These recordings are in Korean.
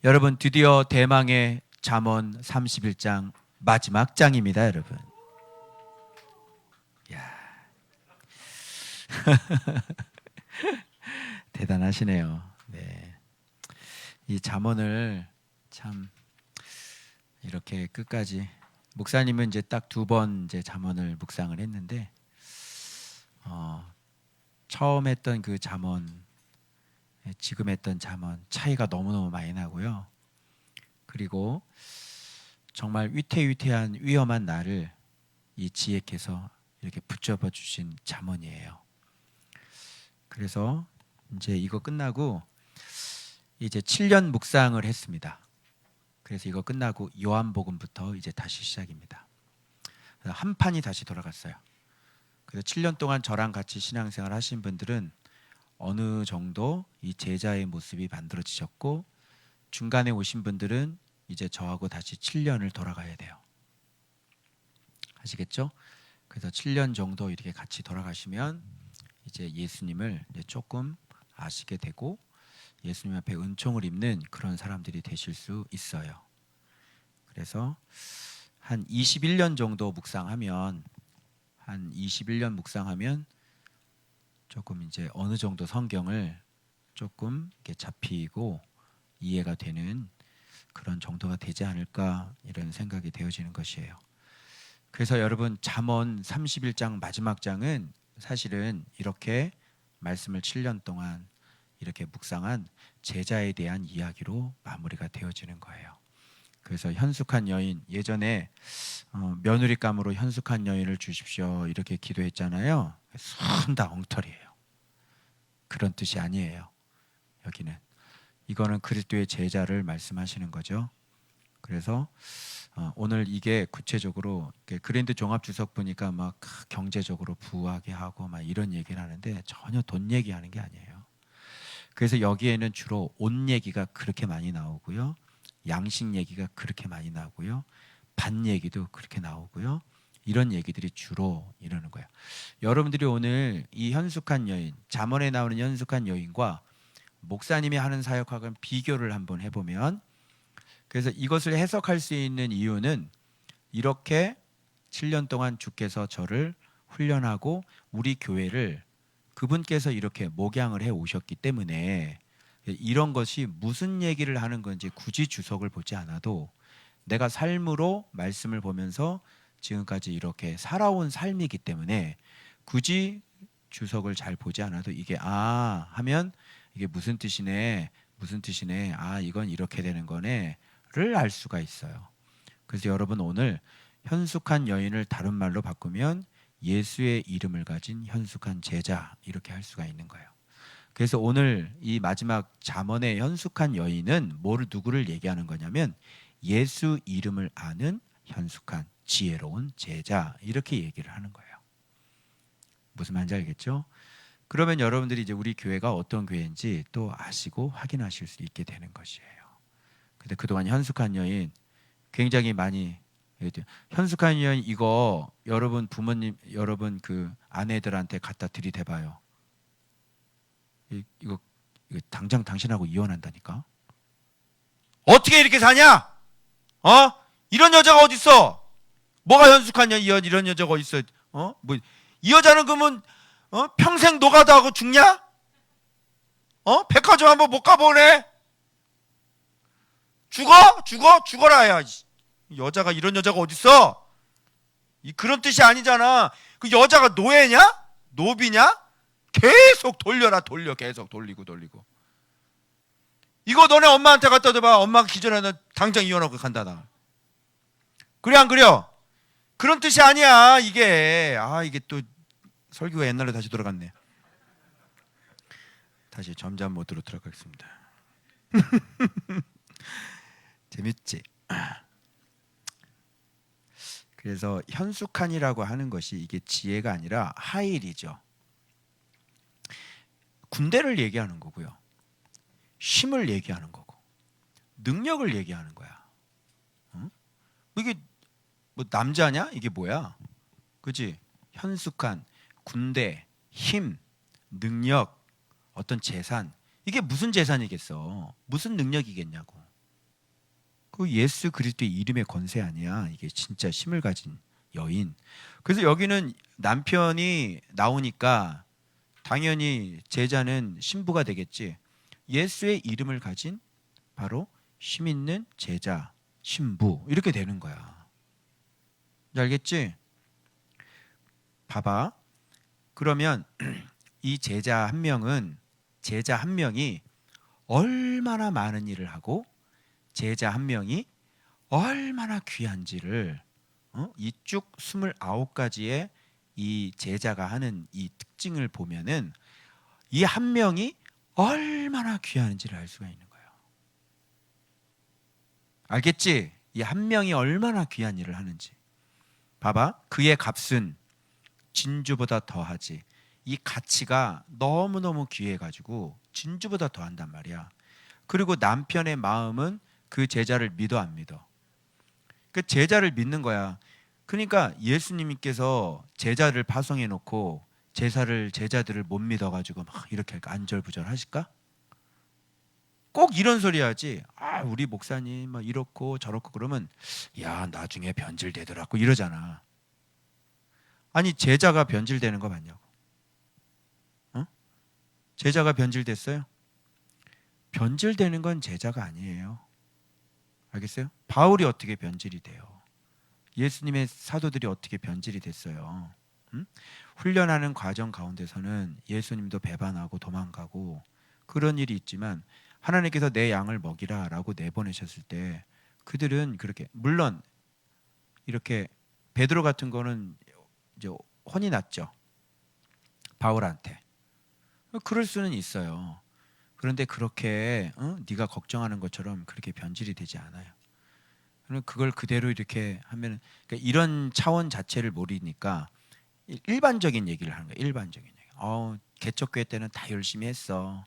여러분, 드디어 대망의 잠언 31장 마지막 장입니다, 여러분. 야. 대단하시네요. 네. 이 잠언을 참 이렇게 끝까지, 목사님은 이제 딱 2번 이제 잠언을 묵상을 했는데, 처음 했던 그 잠언, 지금 했던 잠언 차이가 너무너무 많이 나고요. 그리고 정말 위태위태한 위험한 나를 이 지혜께서 이렇게 붙잡아 주신 잠언이에요. 그래서 이제 이거 끝나고 이제 7년 묵상을 했습니다. 그래서 이거 끝나고 요한복음부터 이제 다시 시작입니다. 한 판이 다시 돌아갔어요. 그래서 7년 동안 저랑 같이 신앙생활 하신 분들은 어느 정도 이 제자의 모습이 만들어지셨고, 중간에 오신 분들은 이제 저하고 다시 7년을 돌아가야 돼요. 아시겠죠? 그래서 7년 정도 이렇게 같이 돌아가시면 이제 예수님을 이제 조금 아시게 되고 예수님 앞에 은총을 입는 그런 사람들이 되실 수 있어요. 그래서 한 21년 정도 묵상하면 조금 이제 어느 정도 성경을 조금 이렇게 잡히고 이해가 되는 그런 정도가 되지 않을까, 이런 생각이 되어지는 것이에요. 그래서 여러분, 잠언 31장 마지막 장은 사실은 이렇게 말씀을 7년 동안 이렇게 묵상한 제자에 대한 이야기로 마무리가 되어지는 거예요. 그래서 현숙한 여인, 예전에 며느리감으로 현숙한 여인을 주십시오 이렇게 기도했잖아요. 손 다 엉터리예요. 그런 뜻이 아니에요. 여기는 이거는 그리스도의 제자를 말씀하시는 거죠. 그래서 오늘 이게 구체적으로 그랜드 종합주석 보니까 막 경제적으로 부하게 하고 막 이런 얘기를 하는데 전혀 돈 얘기하는 게 아니에요. 그래서 여기에는 주로 옷 얘기가 그렇게 많이 나오고요, 양식 얘기가 그렇게 많이 나오고요, 밭 얘기도 그렇게 나오고요, 이런 얘기들이 주로 이러는 거예요. 여러분들이 오늘 이 현숙한 여인, 잠언에 나오는 현숙한 여인과 목사님이 하는 사역학은 비교를 한번 해보면, 그래서 이것을 해석할 수 있는 이유는 이렇게 7년 동안 주께서 저를 훈련하고 우리 교회를 그분께서 이렇게 목양을 해 오셨기 때문에, 이런 것이 무슨 얘기를 하는 건지 굳이 주석을 보지 않아도 내가 삶으로 말씀을 보면서 지금까지 이렇게 살아온 삶이기 때문에 굳이 주석을 잘 보지 않아도 이게 하면 이게 무슨 뜻이네, 이건 이렇게 되는 거네 를 알 수가 있어요. 그래서 여러분, 오늘 현숙한 여인을 다른 말로 바꾸면 예수의 이름을 가진 현숙한 제자, 이렇게 할 수가 있는 거예요. 그래서 오늘 이 마지막 잠언의 현숙한 여인은 누구를 얘기하는 거냐면 예수 이름을 아는 현숙한 지혜로운 제자, 이렇게 얘기를 하는 거예요. 무슨 말인지 알겠죠? 그러면 여러분들이 이제 우리 교회가 어떤 교회인지 또 아시고 확인하실 수 있게 되는 것이에요. 근데 그동안 현숙한 여인 굉장히 많이, 현숙한 여인 이거 여러분 부모님, 여러분 그 아내들한테 갖다 들이대봐요. 이거 당장 당신하고 이혼한다니까. 어떻게 이렇게 사냐? 이런 여자가 어딨어? 뭐가 현숙한 여인, 이런 여자가 어딨어? 이 여자는 그러면 평생 노가다 하고 죽냐? 백화점 한번 못 가보네? 죽어라. 야, 여자가, 이런 여자가 어딨어? 그런 뜻이 아니잖아. 그 여자가 노예냐? 노비냐? 계속 계속 돌리고. 이거 너네 엄마한테 갖다 대봐. 엄마가 기절해, 너 당장 이혼하고 간다, 나. 그래, 안 그래요? 그런 뜻이 아니야, 이게. 이게 또 설교가 옛날로 다시 돌아갔네. 다시 점잠 모드로 들어가겠습니다. 재밌지? 그래서 현숙한이라고 하는 것이 이게 지혜가 아니라 하일이죠. 군대를 얘기하는 거고요, 힘을 얘기하는 거고, 능력을 얘기하는 거야. 이게 뭐 남자냐? 이게 뭐야? 그치? 현숙한, 군대, 힘, 능력, 어떤 재산, 이게 무슨 재산이겠어? 무슨 능력이겠냐고. 그 예수 그리스도의 이름의 권세 아니야. 이게 진짜 힘을 가진 여인. 그래서 여기는 남편이 나오니까 당연히 제자는 신부가 되겠지. 예수의 이름을 가진 바로 힘 있는 제자, 신부 이렇게 되는 거야. 알겠지? 봐봐. 그러면 이 제자 한 명이 얼마나 많은 일을 하고 제자 한 명이 얼마나 귀한지를 이쭉 29가지의 이 제자가 하는 이 특징을 보면은 이 한 명이 얼마나 귀한지를 알 수가 있는 거예요. 알겠지? 이 한 명이 얼마나 귀한 일을 하는지. 봐봐. 그의 값은 진주보다 더하지. 이 가치가 너무너무 귀해가지고 진주보다 더한단 말이야. 그리고 남편의 마음은 그 제자를 믿어 안 믿어? 그 제자를 믿는 거야. 그러니까 예수님께서 제자를 파송해 놓고 제자들을 못 믿어가지고 막 이렇게 안절부절 하실까? 꼭 이런 소리 하지. 아, 우리 목사님 막 이렇고 저렇고 그러면 야, 나중에 변질되더라고 이러잖아. 아니, 제자가 변질되는 거 맞냐고. 제자가 변질됐어요? 변질되는 건 제자가 아니에요. 알겠어요? 바울이 어떻게 변질이 돼요? 예수님의 사도들이 어떻게 변질이 됐어요? 훈련하는 과정 가운데서는 예수님도 배반하고 도망가고 그런 일이 있지만 하나님께서 내 양을 먹이라 라고 내보내셨을 때 그들은 그렇게, 물론 이렇게 베드로 같은 거는 이제 혼이 났죠. 바울한테. 그럴 수는 있어요. 그런데 그렇게 네가 걱정하는 것처럼 그렇게 변질이 되지 않아요. 그걸 그대로 이렇게 하면, 그러니까 이런 차원 자체를 모르니까 일반적인 얘기를 하는 거예요. 일반적인 얘기. 개척교회 때는 다 열심히 했어.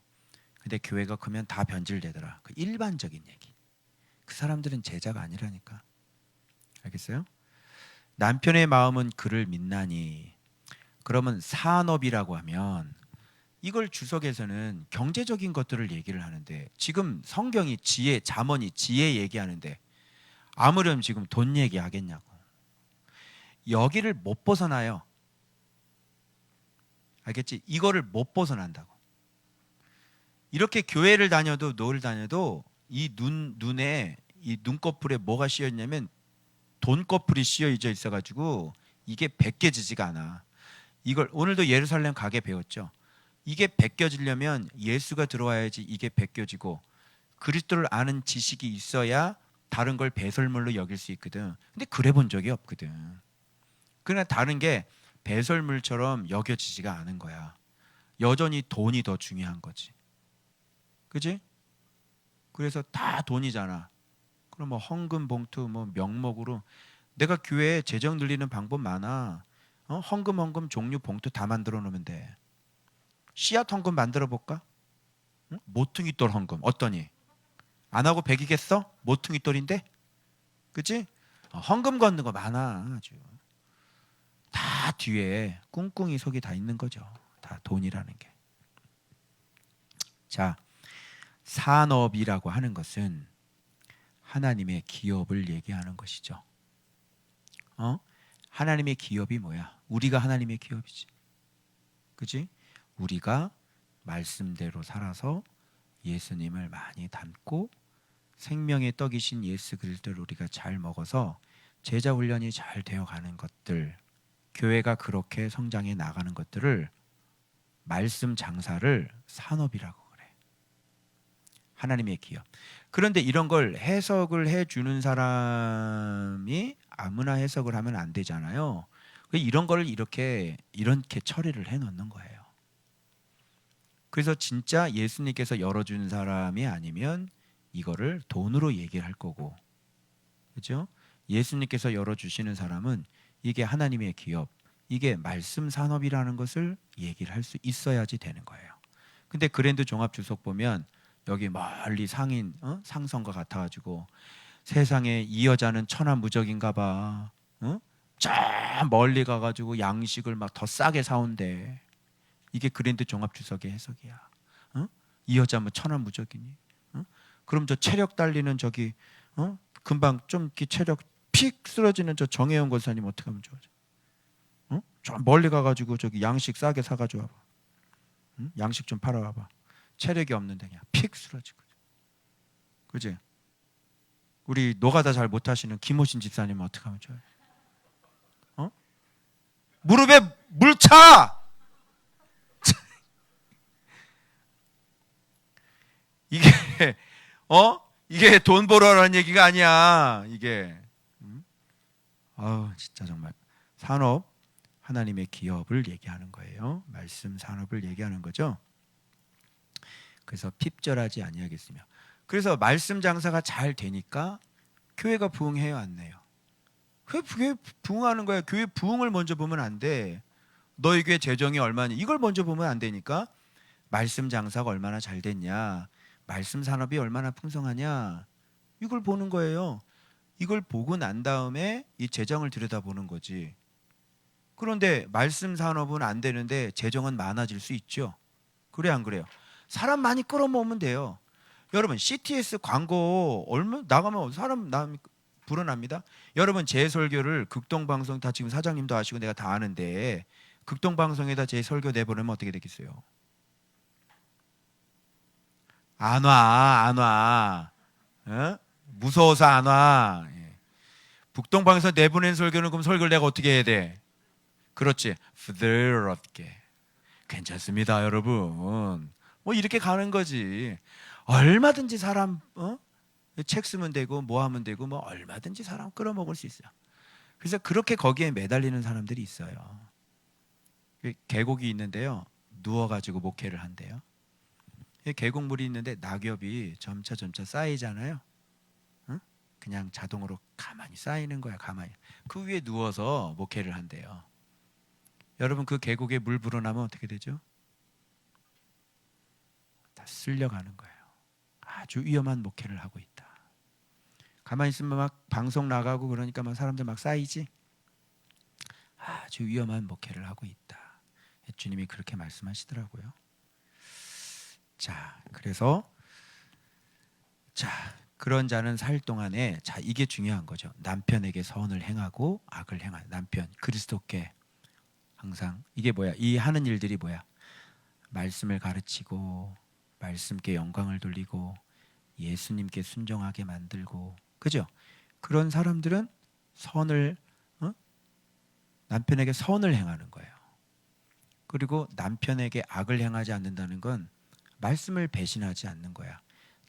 근데 교회가 크면 다 변질되더라. 그 일반적인 얘기. 그 사람들은 제자가 아니라니까. 알겠어요? 남편의 마음은 그를 믿나니. 그러면 산업이라고 하면 이걸 주석에서는 경제적인 것들을 얘기를 하는데 지금 성경이 지혜, 잠언이 지혜 얘기하는데 아무렴 지금 돈 얘기하겠냐고. 여기를 못 벗어나요. 알겠지? 이거를 못 벗어난다고. 이렇게 교회를 다녀도 노를 다녀도 이 눈에 이 눈꺼풀에 뭐가 씌어 있냐면 돈꺼풀이 씌어 있어가지고 이게 벗겨지지가 않아. 이걸 오늘도 예루살렘 가게 배웠죠. 이게 벗겨지려면 예수가 들어와야지 이게 벗겨지고 그리스도를 아는 지식이 있어야 다른 걸 배설물로 여길 수 있거든. 근데 그래 본 적이 없거든. 그러나 다른 게 배설물처럼 여겨지지가 않은 거야. 여전히 돈이 더 중요한 거지. 그지? 그래서 다 돈이잖아. 그럼 뭐 헌금 봉투 뭐 명목으로 내가 교회에 재정 늘리는 방법 많아. 헌금 종류 봉투 다 만들어 놓으면 돼. 씨앗 헌금 만들어 볼까? 응? 모퉁이돌 헌금 어떠니? 안 하고 백이겠어? 모퉁이돌인데? 그치? 헌금 걷는 거 많아. 아주 다 뒤에 꿍꿍이 속이 다 있는 거죠. 다 돈이라는 게. 자, 산업이라고 하는 것은 하나님의 기업을 얘기하는 것이죠. 하나님의 기업이 뭐야? 우리가 하나님의 기업이지. 그치? 우리가 말씀대로 살아서 예수님을 많이 닮고 생명의 떡이신 예수 그리스도를 우리가 잘 먹어서 제자 훈련이 잘 되어가는 것들, 교회가 그렇게 성장해 나가는 것들을 말씀 장사를 산업이라고 그래. 하나님의 기업. 그런데 이런 걸 해석을 해주는 사람이 아무나 해석을 하면 안 되잖아요. 이런 걸 이렇게 처리를 해놓는 거예요. 그래서 진짜 예수님께서 열어주는 사람이 아니면 이거를 돈으로 얘기를 할 거고, 그렇죠? 예수님께서 열어주시는 사람은 이게 하나님의 기업, 이게 말씀 산업이라는 것을 얘기를 할 수 있어야지 되는 거예요. 근데 그랜드 종합 주석 보면 여기 멀리 상인 상성과 같아가지고 세상에 이 여자는 천하무적인가 봐. 저 멀리 가가지고 양식을 막 더 싸게 사온대. 이게 그랜드 종합 주석의 해석이야. 이 여자 뭐 천하무적이니? 그럼 저 체력 달리는 저기 금방 좀 이렇게 체력 픽 쓰러지는 저 정혜영 권사님 어떻게 하면 좋아져? 어? 저 멀리 가가지고 저기 양식 싸게 사가지고 와봐. 응? 양식 좀 팔아와봐. 체력이 없는데 그냥 픽 쓰러지고. 그지? 우리 노가다 잘 못하시는 김호신 집사님 어떻게 하면 좋아요? 어? 무릎에 물 차! 이게 이게 돈 벌어라는 얘기가 아니야. 이게. 아우 진짜 정말 산업 하나님의 기업을 얘기하는 거예요. 말씀 산업을 얘기하는 거죠. 그래서 핍절하지 아니하겠으며. 그래서 말씀 장사가 잘 되니까 교회가 부흥해요, 안 내요? 왜 교회 부흥하는 거야? 교회 부흥을 먼저 보면 안 돼. 너희 교회 재정이 얼마니? 이걸 먼저 보면 안 되니까 말씀 장사가 얼마나 잘 됐냐, 말씀 산업이 얼마나 풍성하냐, 이걸 보는 거예요. 이걸 보고 난 다음에 이 재정을 들여다보는 거지. 그런데 말씀 산업은 안 되는데 재정은 많아질 수 있죠. 그래 안 그래요? 사람 많이 끌어모으면 돼요. 여러분 CTS 광고 얼마 나가면 사람 불어납니다. 여러분 제 설교를 극동방송 다 지금 사장님도 아시고 내가 다 아는데 극동방송에다 제 설교 내보내면 어떻게 되겠어요? 안 와, 안 와. 어? 무서워서 안 와. 예. 북동방에서 내보낸 설교는 그럼 설교를 내가 어떻게 해야 돼? 그렇지. 부드럽게. 괜찮습니다, 여러분. 뭐 이렇게 가는 거지. 얼마든지 사람 책 쓰면 되고 뭐 하면 되고 뭐 얼마든지 사람 끌어먹을 수 있어요. 그래서 그렇게 거기에 매달리는 사람들이 있어요. 계곡이 있는데요. 누워가지고 목회를 한대요. 계곡물이 있는데 낙엽이 점차 쌓이잖아요. 응? 그냥 자동으로 가만히 쌓이는 거야. 가만히. 그 위에 누워서 목회를 한대요. 여러분 그 계곡에 물 불어나면 어떻게 되죠? 다 쓸려가는 거예요. 아주 위험한 목회를 하고 있다. 가만히 있으면 막 방송 나가고 그러니까 막 사람들 막 쌓이지. 아주 위험한 목회를 하고 있다. 주님이 그렇게 말씀하시더라고요. 자, 그래서 그런 자는 살 동안에 이게 중요한 거죠. 남편에게 선을 행하고 악을 행한 남편 그리스도께 항상 이게 뭐야? 이 하는 일들이 뭐야? 말씀을 가르치고 말씀께 영광을 돌리고 예수님께 순종하게 만들고, 그죠? 그런 사람들은 남편에게 선을 행하는 거예요. 그리고 남편에게 악을 행하지 않는다는 건 말씀을 배신하지 않는 거야.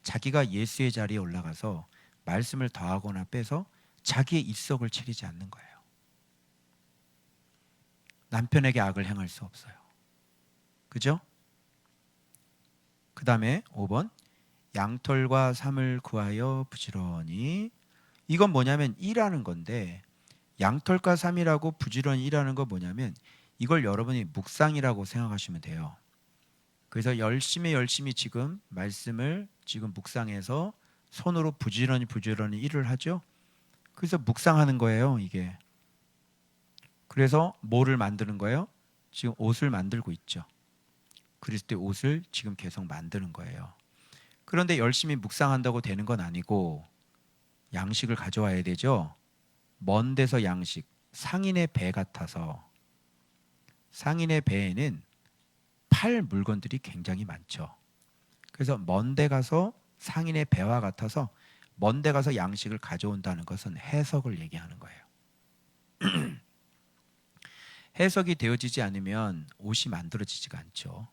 자기가 예수의 자리에 올라가서 말씀을 더하거나 빼서 자기의 입속을 치리지 않는 거예요. 남편에게 악을 행할 수 없어요. 그죠? 그 다음에 5번 양털과 삼을 구하여 부지런히. 이건 뭐냐면 일하는 건데, 양털과 삼이라고 부지런히 일하는 건 뭐냐면 이걸 여러분이 묵상이라고 생각하시면 돼요. 그래서 열심히 지금 말씀을 지금 묵상해서 손으로 부지런히 일을 하죠. 그래서 묵상하는 거예요, 이게. 그래서 뭐를 만드는 거예요? 지금 옷을 만들고 있죠. 그리스도의 옷을 지금 계속 만드는 거예요. 그런데 열심히 묵상한다고 되는 건 아니고 양식을 가져와야 되죠. 먼 데서 양식, 상인의 배 같아서. 상인의 배에는 팔 물건들이 굉장히 많죠. 그래서 먼 데 가서 상인의 배와 같아서 먼 데 가서 양식을 가져온다는 것은 해석을 얘기하는 거예요. 해석이 되어지지 않으면 옷이 만들어지지가 않죠.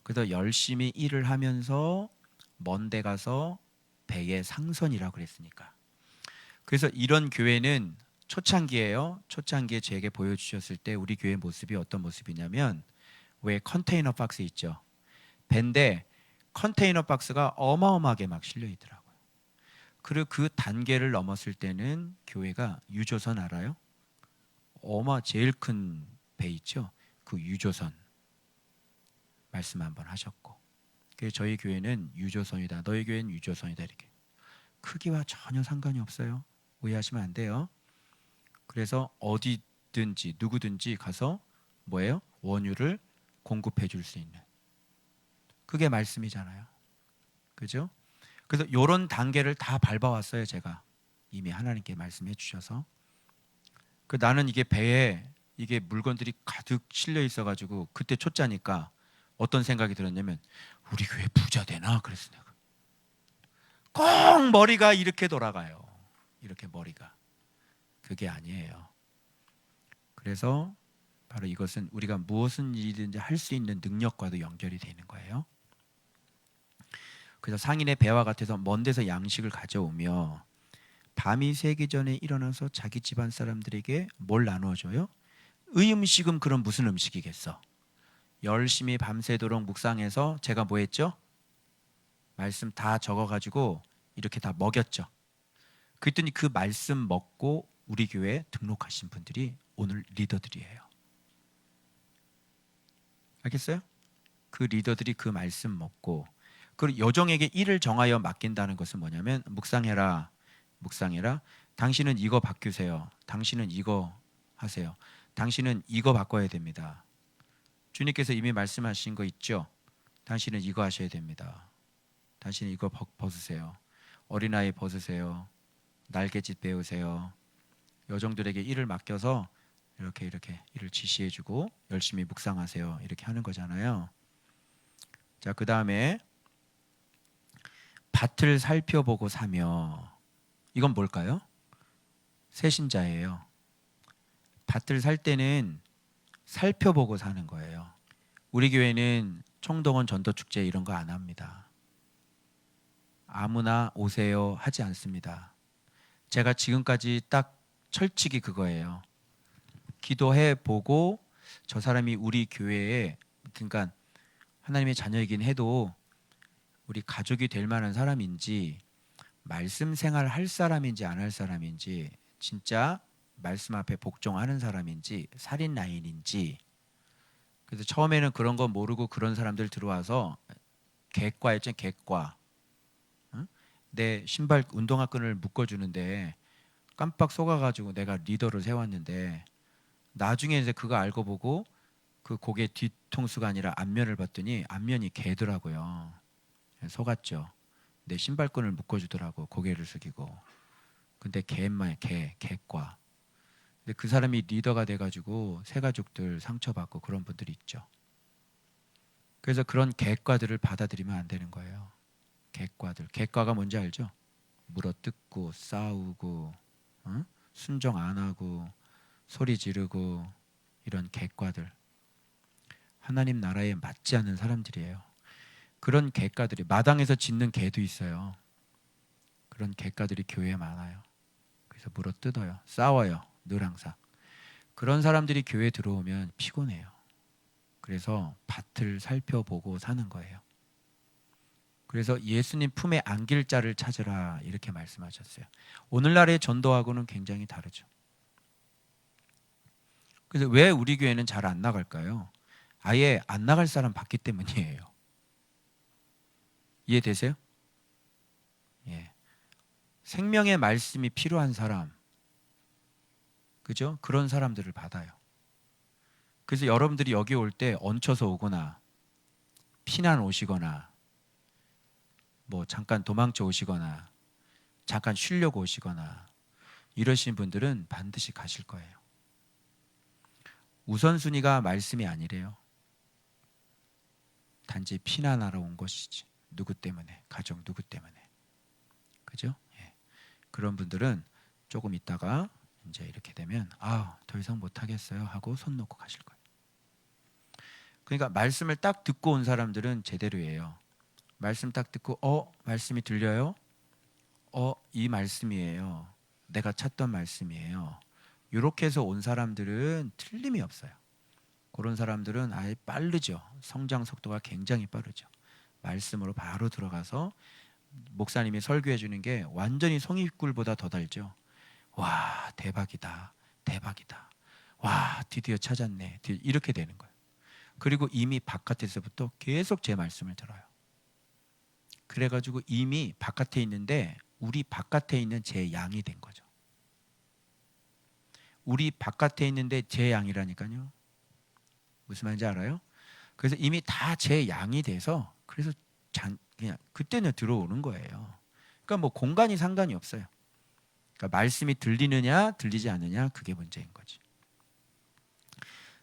그래서 열심히 일을 하면서 먼 데 가서 배의 상선이라고 그랬으니까. 그래서 이런 교회는 초창기에요. 초창기에 제게 보여주셨을 때 우리 교회 모습이 어떤 모습이냐면, 왜 컨테이너 박스 있죠. 배인데 컨테이너 박스가 어마어마하게 막 실려 있더라고요. 그리고 그 단계를 넘었을 때는 교회가 유조선 알아요? 제일 큰 배 있죠. 그 유조선 말씀 한번 하셨고, 그래서 저희 교회는 유조선이다, 너희 교회는 유조선이다, 이렇게. 크기와 전혀 상관이 없어요. 오해하시면 안 돼요. 그래서 어디든지 누구든지 가서 뭐예요? 원유를 공급해 줄 수 있는, 그게 말씀이잖아요. 그죠? 그래서 이런 단계를 다 밟아왔어요, 제가. 이미 하나님께 말씀해 주셔서. 그 나는 이게 배에 이게 물건들이 가득 실려 있어가지고 그때 초짜니까 어떤 생각이 들었냐면 우리 교회 부자 되나 그랬어. 내가 꼭 머리가 이렇게 돌아가요. 이렇게 머리가. 그게 아니에요. 그래서 바로 이것은 우리가 무엇은 일이든지 할 수 있는 능력과도 연결이 되는 거예요. 그래서 상인의 배와 같아서 먼 데서 양식을 가져오며 밤이 새기 전에 일어나서 자기 집안 사람들에게 뭘 나누어줘요? 의 음식은 그럼 무슨 음식이겠어? 열심히 밤새도록 묵상해서 제가 뭐 했죠? 말씀 다 적어가지고 이렇게 다 먹였죠. 그랬더니 그 말씀 먹고 우리 교회에 등록하신 분들이 오늘 리더들이에요. 알겠어요? 그 리더들이 그 말씀 먹고, 그리고 여종에게 일을 정하여 맡긴다는 것은 뭐냐면 묵상해라, 묵상해라. 당신은 이거 바꾸세요. 당신은 이거 하세요. 당신은 이거 바꿔야 됩니다. 주님께서 이미 말씀하신 거 있죠? 당신은 이거 하셔야 됩니다. 당신은 이거 벗으세요. 어린아이 벗으세요. 날개짓 배우세요. 여종들에게 일을 맡겨서 이렇게 일을 지시해주고 열심히 묵상하세요. 이렇게 하는 거잖아요. 자, 그 다음에 밭을 살펴보고 사며, 이건 뭘까요? 세신자예요. 밭을 살 때는 살펴보고 사는 거예요. 우리 교회는 총동원 전도축제 이런 거 안 합니다. 아무나 오세요 하지 않습니다. 제가 지금까지 딱 철칙이 그거예요. 기도해 보고 저 사람이 우리 교회에, 그러니까 하나님의 자녀이긴 해도 우리 가족이 될 만한 사람인지, 말씀 생활 할 사람인지 안 할 사람인지, 진짜 말씀 앞에 복종하는 사람인지, 살인 라인인지. 그래서 처음에는 그런 거 모르고 그런 사람들 들어와서 객과였죠. 객과. 응? 내 신발 운동화 끈을 묶어주는데 깜빡 속아가지고 내가 리더를 세웠는데, 나중에 이제 그거 알고 보고 그 고개 뒤통수가 아니라 앞면을 봤더니 앞면이 개더라고요. 속았죠. 내 신발끈을 묶어주더라고, 고개를 숙이고. 근데 개만 개과. 근데 그 사람이 리더가 돼가지고 새 가족들 상처받고 그런 분들이 있죠. 그래서 그런 개과들을 받아들이면 안 되는 거예요. 개과들. 개과가 뭔지 알죠? 물어뜯고 싸우고, 응? 순종 안 하고 소리 지르고, 이런 개과들. 하나님 나라에 맞지 않는 사람들이에요. 그런 개과들이, 마당에서 짖는 개도 있어요. 그런 개과들이 교회에 많아요. 그래서 물어뜯어요. 싸워요. 늘 항상. 그런 사람들이 교회에 들어오면 피곤해요. 그래서 밭을 살펴보고 사는 거예요. 그래서 예수님 품에 안길 자를 찾으라 이렇게 말씀하셨어요. 오늘날의 전도하고는 굉장히 다르죠. 그래서 왜 우리 교회는 잘 안 나갈까요? 아예 안 나갈 사람 봤기 때문이에요. 이해되세요? 예. 생명의 말씀이 필요한 사람, 그죠? 그런 사람들을 받아요. 그래서 여러분들이 여기 올 때 얹혀서 오거나 피난 오시거나 뭐 잠깐 도망쳐 오시거나 잠깐 쉬려고 오시거나 이러신 분들은 반드시 가실 거예요. 우선순위가 말씀이 아니래요. 단지 피난하러 온 것이지. 누구 때문에? 가족 누구 때문에? 그죠? 예. 그런 분들은 조금 있다가 이제 이렇게 되면 더 이상 못 하겠어요 하고 손 놓고 가실 거예요. 그러니까 말씀을 딱 듣고 온 사람들은 제대로예요. 말씀 딱 듣고 말씀이 들려요? 이 말씀이에요. 내가 찾던 말씀이에요. 이렇게 해서 온 사람들은 틀림이 없어요. 그런 사람들은 아예 빠르죠. 성장 속도가 굉장히 빠르죠. 말씀으로 바로 들어가서 목사님이 설교해 주는 게 완전히 송이꿀보다 더 달죠. 와, 대박이다. 대박이다. 와, 드디어 찾았네. 이렇게 되는 거예요. 그리고 이미 바깥에서부터 계속 제 말씀을 들어요. 그래가지고 이미 바깥에 있는데 우리 바깥에 있는 제 양이 된 거죠. 우리 바깥에 있는데 제 양이라니까요. 무슨 말인지 알아요? 그래서 이미 다 제 양이 돼서 그래서 그냥 그때는 들어오는 거예요. 그러니까 뭐 공간이 상관이 없어요. 그러니까 말씀이 들리느냐 들리지 않느냐 그게 문제인 거지.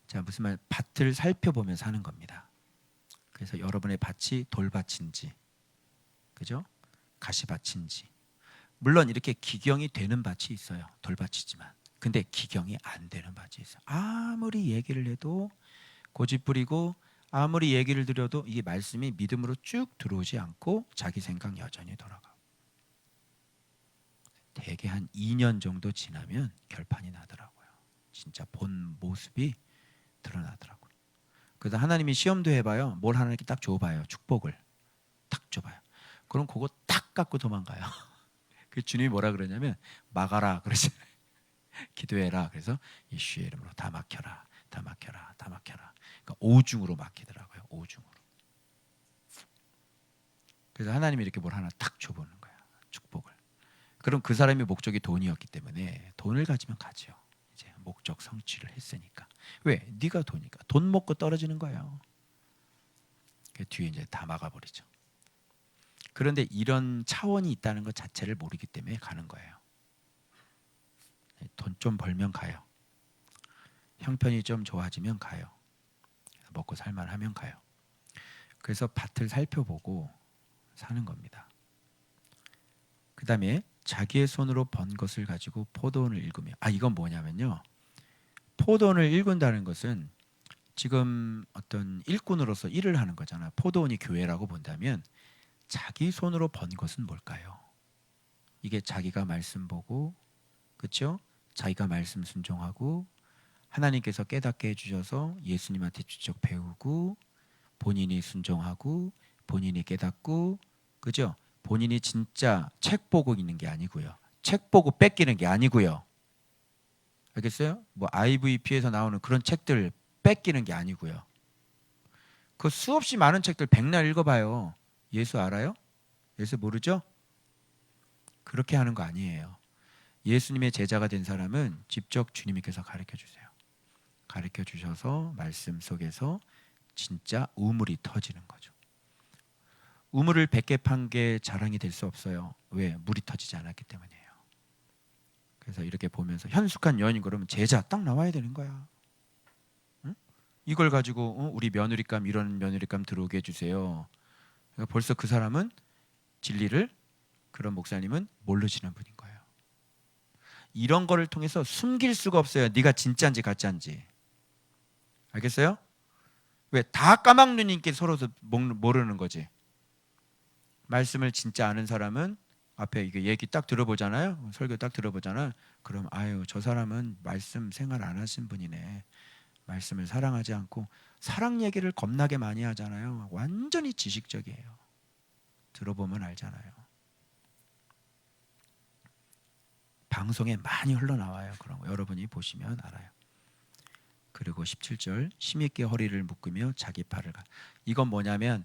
자, 무슨 말? 밭을 살펴보면서 하는 겁니다. 그래서 여러분의 밭이 돌밭인지, 그죠? 가시밭인지. 물론 이렇게 기경이 되는 밭이 있어요. 돌밭이지만. 근데 기경이 안 되는 밭이 있어요. 아무리 얘기를 해도 고집 부리고 아무리 얘기를 드려도 이 말씀이 믿음으로 쭉 들어오지 않고 자기 생각 여전히 돌아가. 대개 한 2년 정도 지나면 결판이 나더라고요. 진짜 본 모습이 드러나더라고요. 그래서 하나님이 시험도 해봐요. 뭘 하나님께 딱 줘봐요. 축복을 딱 줘봐요. 그럼 그거 딱 갖고 도망가요. 그 주님이 뭐라 그러냐면 막아라 그러잖아요. 기도해라. 그래서 예수의 이름으로 다 막혀라, 다 막혀라, 다 막혀라. 그러니까 오중으로 막히더라고요. 오중으로. 그래서 하나님이 이렇게 뭘 하나 딱 줘보는 거야. 축복을. 그럼 그 사람의 목적이 돈이었기 때문에 돈을 가지면 가죠. 이제 목적 성취를 했으니까. 왜? 네가 돈이니까. 돈 먹고 떨어지는 거예요. 그 뒤에 이제 다 막아버리죠. 그런데 이런 차원이 있다는 것 자체를 모르기 때문에 가는 거예요. 돈 좀 벌면 가요. 형편이 좀 좋아지면 가요. 먹고 살만하면 가요. 그래서 밭을 살펴보고 사는 겁니다. 그 다음에 자기의 손으로 번 것을 가지고 포도원을 일구며. 이건 뭐냐면요. 포도원을 일군다는 것은 지금 어떤 일꾼으로서 일을 하는 거잖아. 포도원이 교회라고 본다면 자기 손으로 번 것은 뭘까요? 이게 자기가 말씀 보고, 그렇죠? 자기가 말씀 순종하고 하나님께서 깨닫게 해주셔서 예수님한테 직접 배우고 본인이 순종하고 본인이 깨닫고, 그죠? 본인이 진짜 책 보고 있는 게 아니고요. 책 보고 뺏기는 게 아니고요. 알겠어요? 뭐 IVP에서 나오는 그런 책들 뺏기는 게 아니고요. 그 수없이 많은 책들 백날 읽어봐요. 예수 알아요? 예수 모르죠? 그렇게 하는 거 아니에요. 예수님의 제자가 된 사람은 직접 주님께서 가르쳐 주세요. 가르쳐 주셔서 말씀 속에서 진짜 우물이 터지는 거죠. 우물을 100개 판 게 자랑이 될 수 없어요. 왜? 물이 터지지 않았기 때문이에요. 그래서 이렇게 보면서 현숙한 여인이 그러면 제자 딱 나와야 되는 거야. 응? 이걸 가지고 우리 며느리감 이런 며느리감 들어오게 해주세요. 그러니까 벌써 그 사람은 진리를, 그런 목사님은 모르시는 분인 거예요. 이런 거를 통해서 숨길 수가 없어요. 네가 진짜인지 가짜인지. 알겠어요? 왜? 다 까막눈님께 서로 모르는 거지. 말씀을 진짜 아는 사람은 앞에 이게 얘기 딱 들어보잖아요. 설교 딱 들어보잖아요. 그럼 아유, 저 사람은 말씀 생활 안 하신 분이네. 말씀을 사랑하지 않고 사랑 얘기를 겁나게 많이 하잖아요. 완전히 지식적이에요. 들어보면 알잖아요. 방송에 많이 흘러나와요. 그런 거 여러분이 보시면 알아요. 그리고 17절 힘있게 허리를 묶으며 자기 팔을 이건 뭐냐면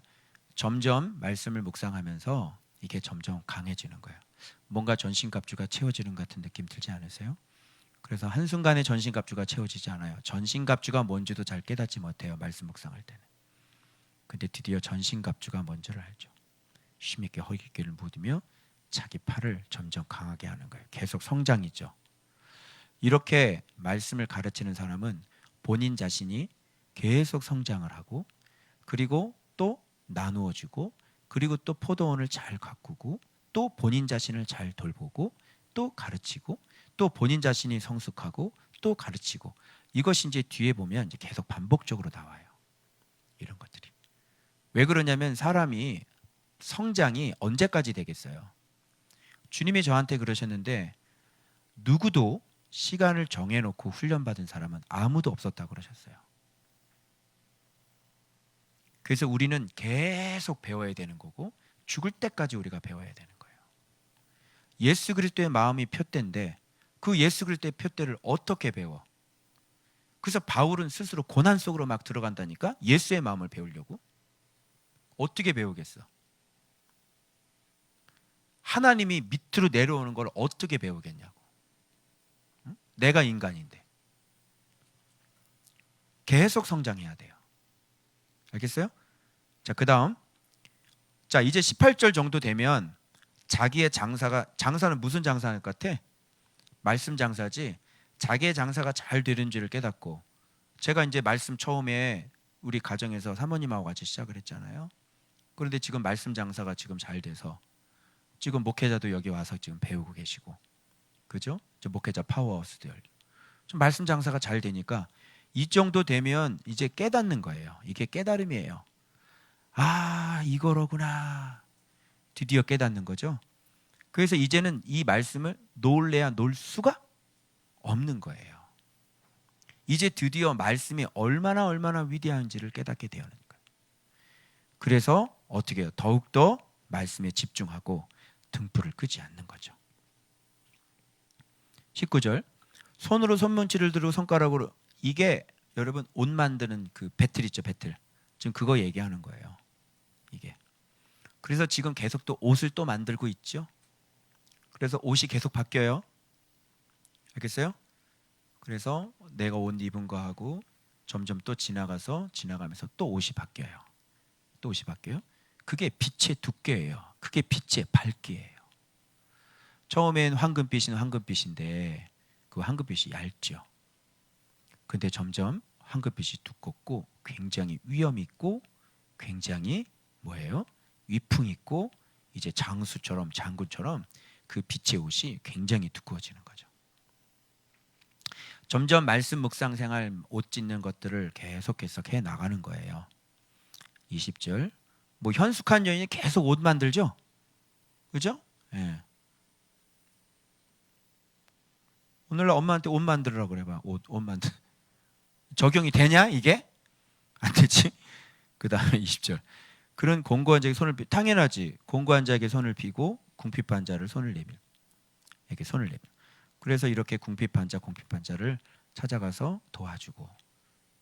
점점 말씀을 묵상하면서 이게 점점 강해지는 거예요. 뭔가 전신갑주가 채워지는 같은 느낌 들지 않으세요? 그래서 한순간에 전신갑주가 채워지지 않아요. 전신갑주가 뭔지도 잘 깨닫지 못해요. 말씀 묵상할 때는. 근데 드디어 전신갑주가 뭔지를 알죠. 힘있게 허리를 묶으며 자기 팔을 점점 강하게 하는 거예요. 계속 성장이죠. 이렇게 말씀을 가르치는 사람은 본인 자신이 계속 성장을 하고, 그리고 또 나누어주고, 그리고 또 포도원을 잘 가꾸고, 또 본인 자신을 잘 돌보고, 또 가르치고, 또 본인 자신이 성숙하고, 또 가르치고. 이것이 이제 뒤에 보면 이제 계속 반복적으로 나와요. 이런 것들이. 왜 그러냐면 사람이 성장이 언제까지 되겠어요? 주님이 저한테 그러셨는데 누구도 시간을 정해놓고 훈련받은 사람은 아무도 없었다고 그러셨어요. 그래서 우리는 계속 배워야 되는 거고 죽을 때까지 우리가 배워야 되는 거예요. 예수 그리스도의 마음이 표대인데 그 예수 그리스도의 표대를 어떻게 배워? 그래서 바울은 스스로 고난 속으로 막 들어간다니까. 예수의 마음을 배우려고. 어떻게 배우겠어? 하나님이 밑으로 내려오는 걸 어떻게 배우겠냐고. 응? 내가 인간인데 계속 성장해야 돼요. 알겠어요? 자, 그 다음. 자, 이제 18절 정도 되면 자기의 장사는 무슨 장사일 것 같아? 말씀 장사지 자기의 장사가 잘 되는지를 깨닫고, 제가 이제 말씀 처음에 우리 가정에서 사모님하고 같이 시작을 했잖아요. 그런데 지금 말씀 장사가 지금 잘 돼서 지금 목회자도 여기 와서 지금 배우고 계시고, 그죠? 저 목회자 파워하우스도 열리고, 좀 말씀 장사가 잘 되니까 이 정도 되면 이제 깨닫는 거예요. 이게 깨달음이에요. 아, 이거로구나. 드디어 깨닫는 거죠. 그래서 이제는 이 말씀을 놓을래야 놓을 수가 없는 거예요. 이제 드디어 말씀이 얼마나 위대한지를 깨닫게 되는 거예요. 그래서 어떻게 해요? 더욱더 말씀에 집중하고 등불을 끄지 않는 거죠. 19절, 손으로 손뭉치를 들고 손가락으로, 이게 여러분 옷 만드는 그 배틀 있죠, 배틀. 지금 그거 얘기하는 거예요. 이게. 그래서 지금 계속 또 옷을 또 만들고 있죠. 그래서 옷이 계속 바뀌어요. 알겠어요? 그래서 내가 옷 입은 거 하고 점점 또 지나가면서 또 옷이 바뀌어요. 또 옷이 바뀌어요. 그게 빛의 두께예요. 그게 빛의 밝기예요. 처음엔 황금빛은 황금빛인데 그 황금빛이 얇죠. 근데 점점 황금빛이 두껍고 굉장히 위험 있고 굉장히 뭐예요? 위풍 있고 이제 장군처럼 그 빛의 옷이 굉장히 두꺼워지는 거죠. 점점 말씀 묵상 생활 옷 찢는 것들을 계속해서 해 나가는 거예요. 20절, 뭐 현숙한 여인이 계속 옷 만들죠, 그죠? 예. 오늘날 엄마한테 옷 만들으라고 그래봐. 옷 만들. 적용이 되냐 이게? 안 되지. 그 다음에 20절, 그런 공고한 자에게 손을 당연하지. 공고한 자에게 손을 비고 궁핍한 자를 손을 내밀. 이렇게 손을 내밀. 그래서 이렇게 궁핍한 자를 찾아가서 도와주고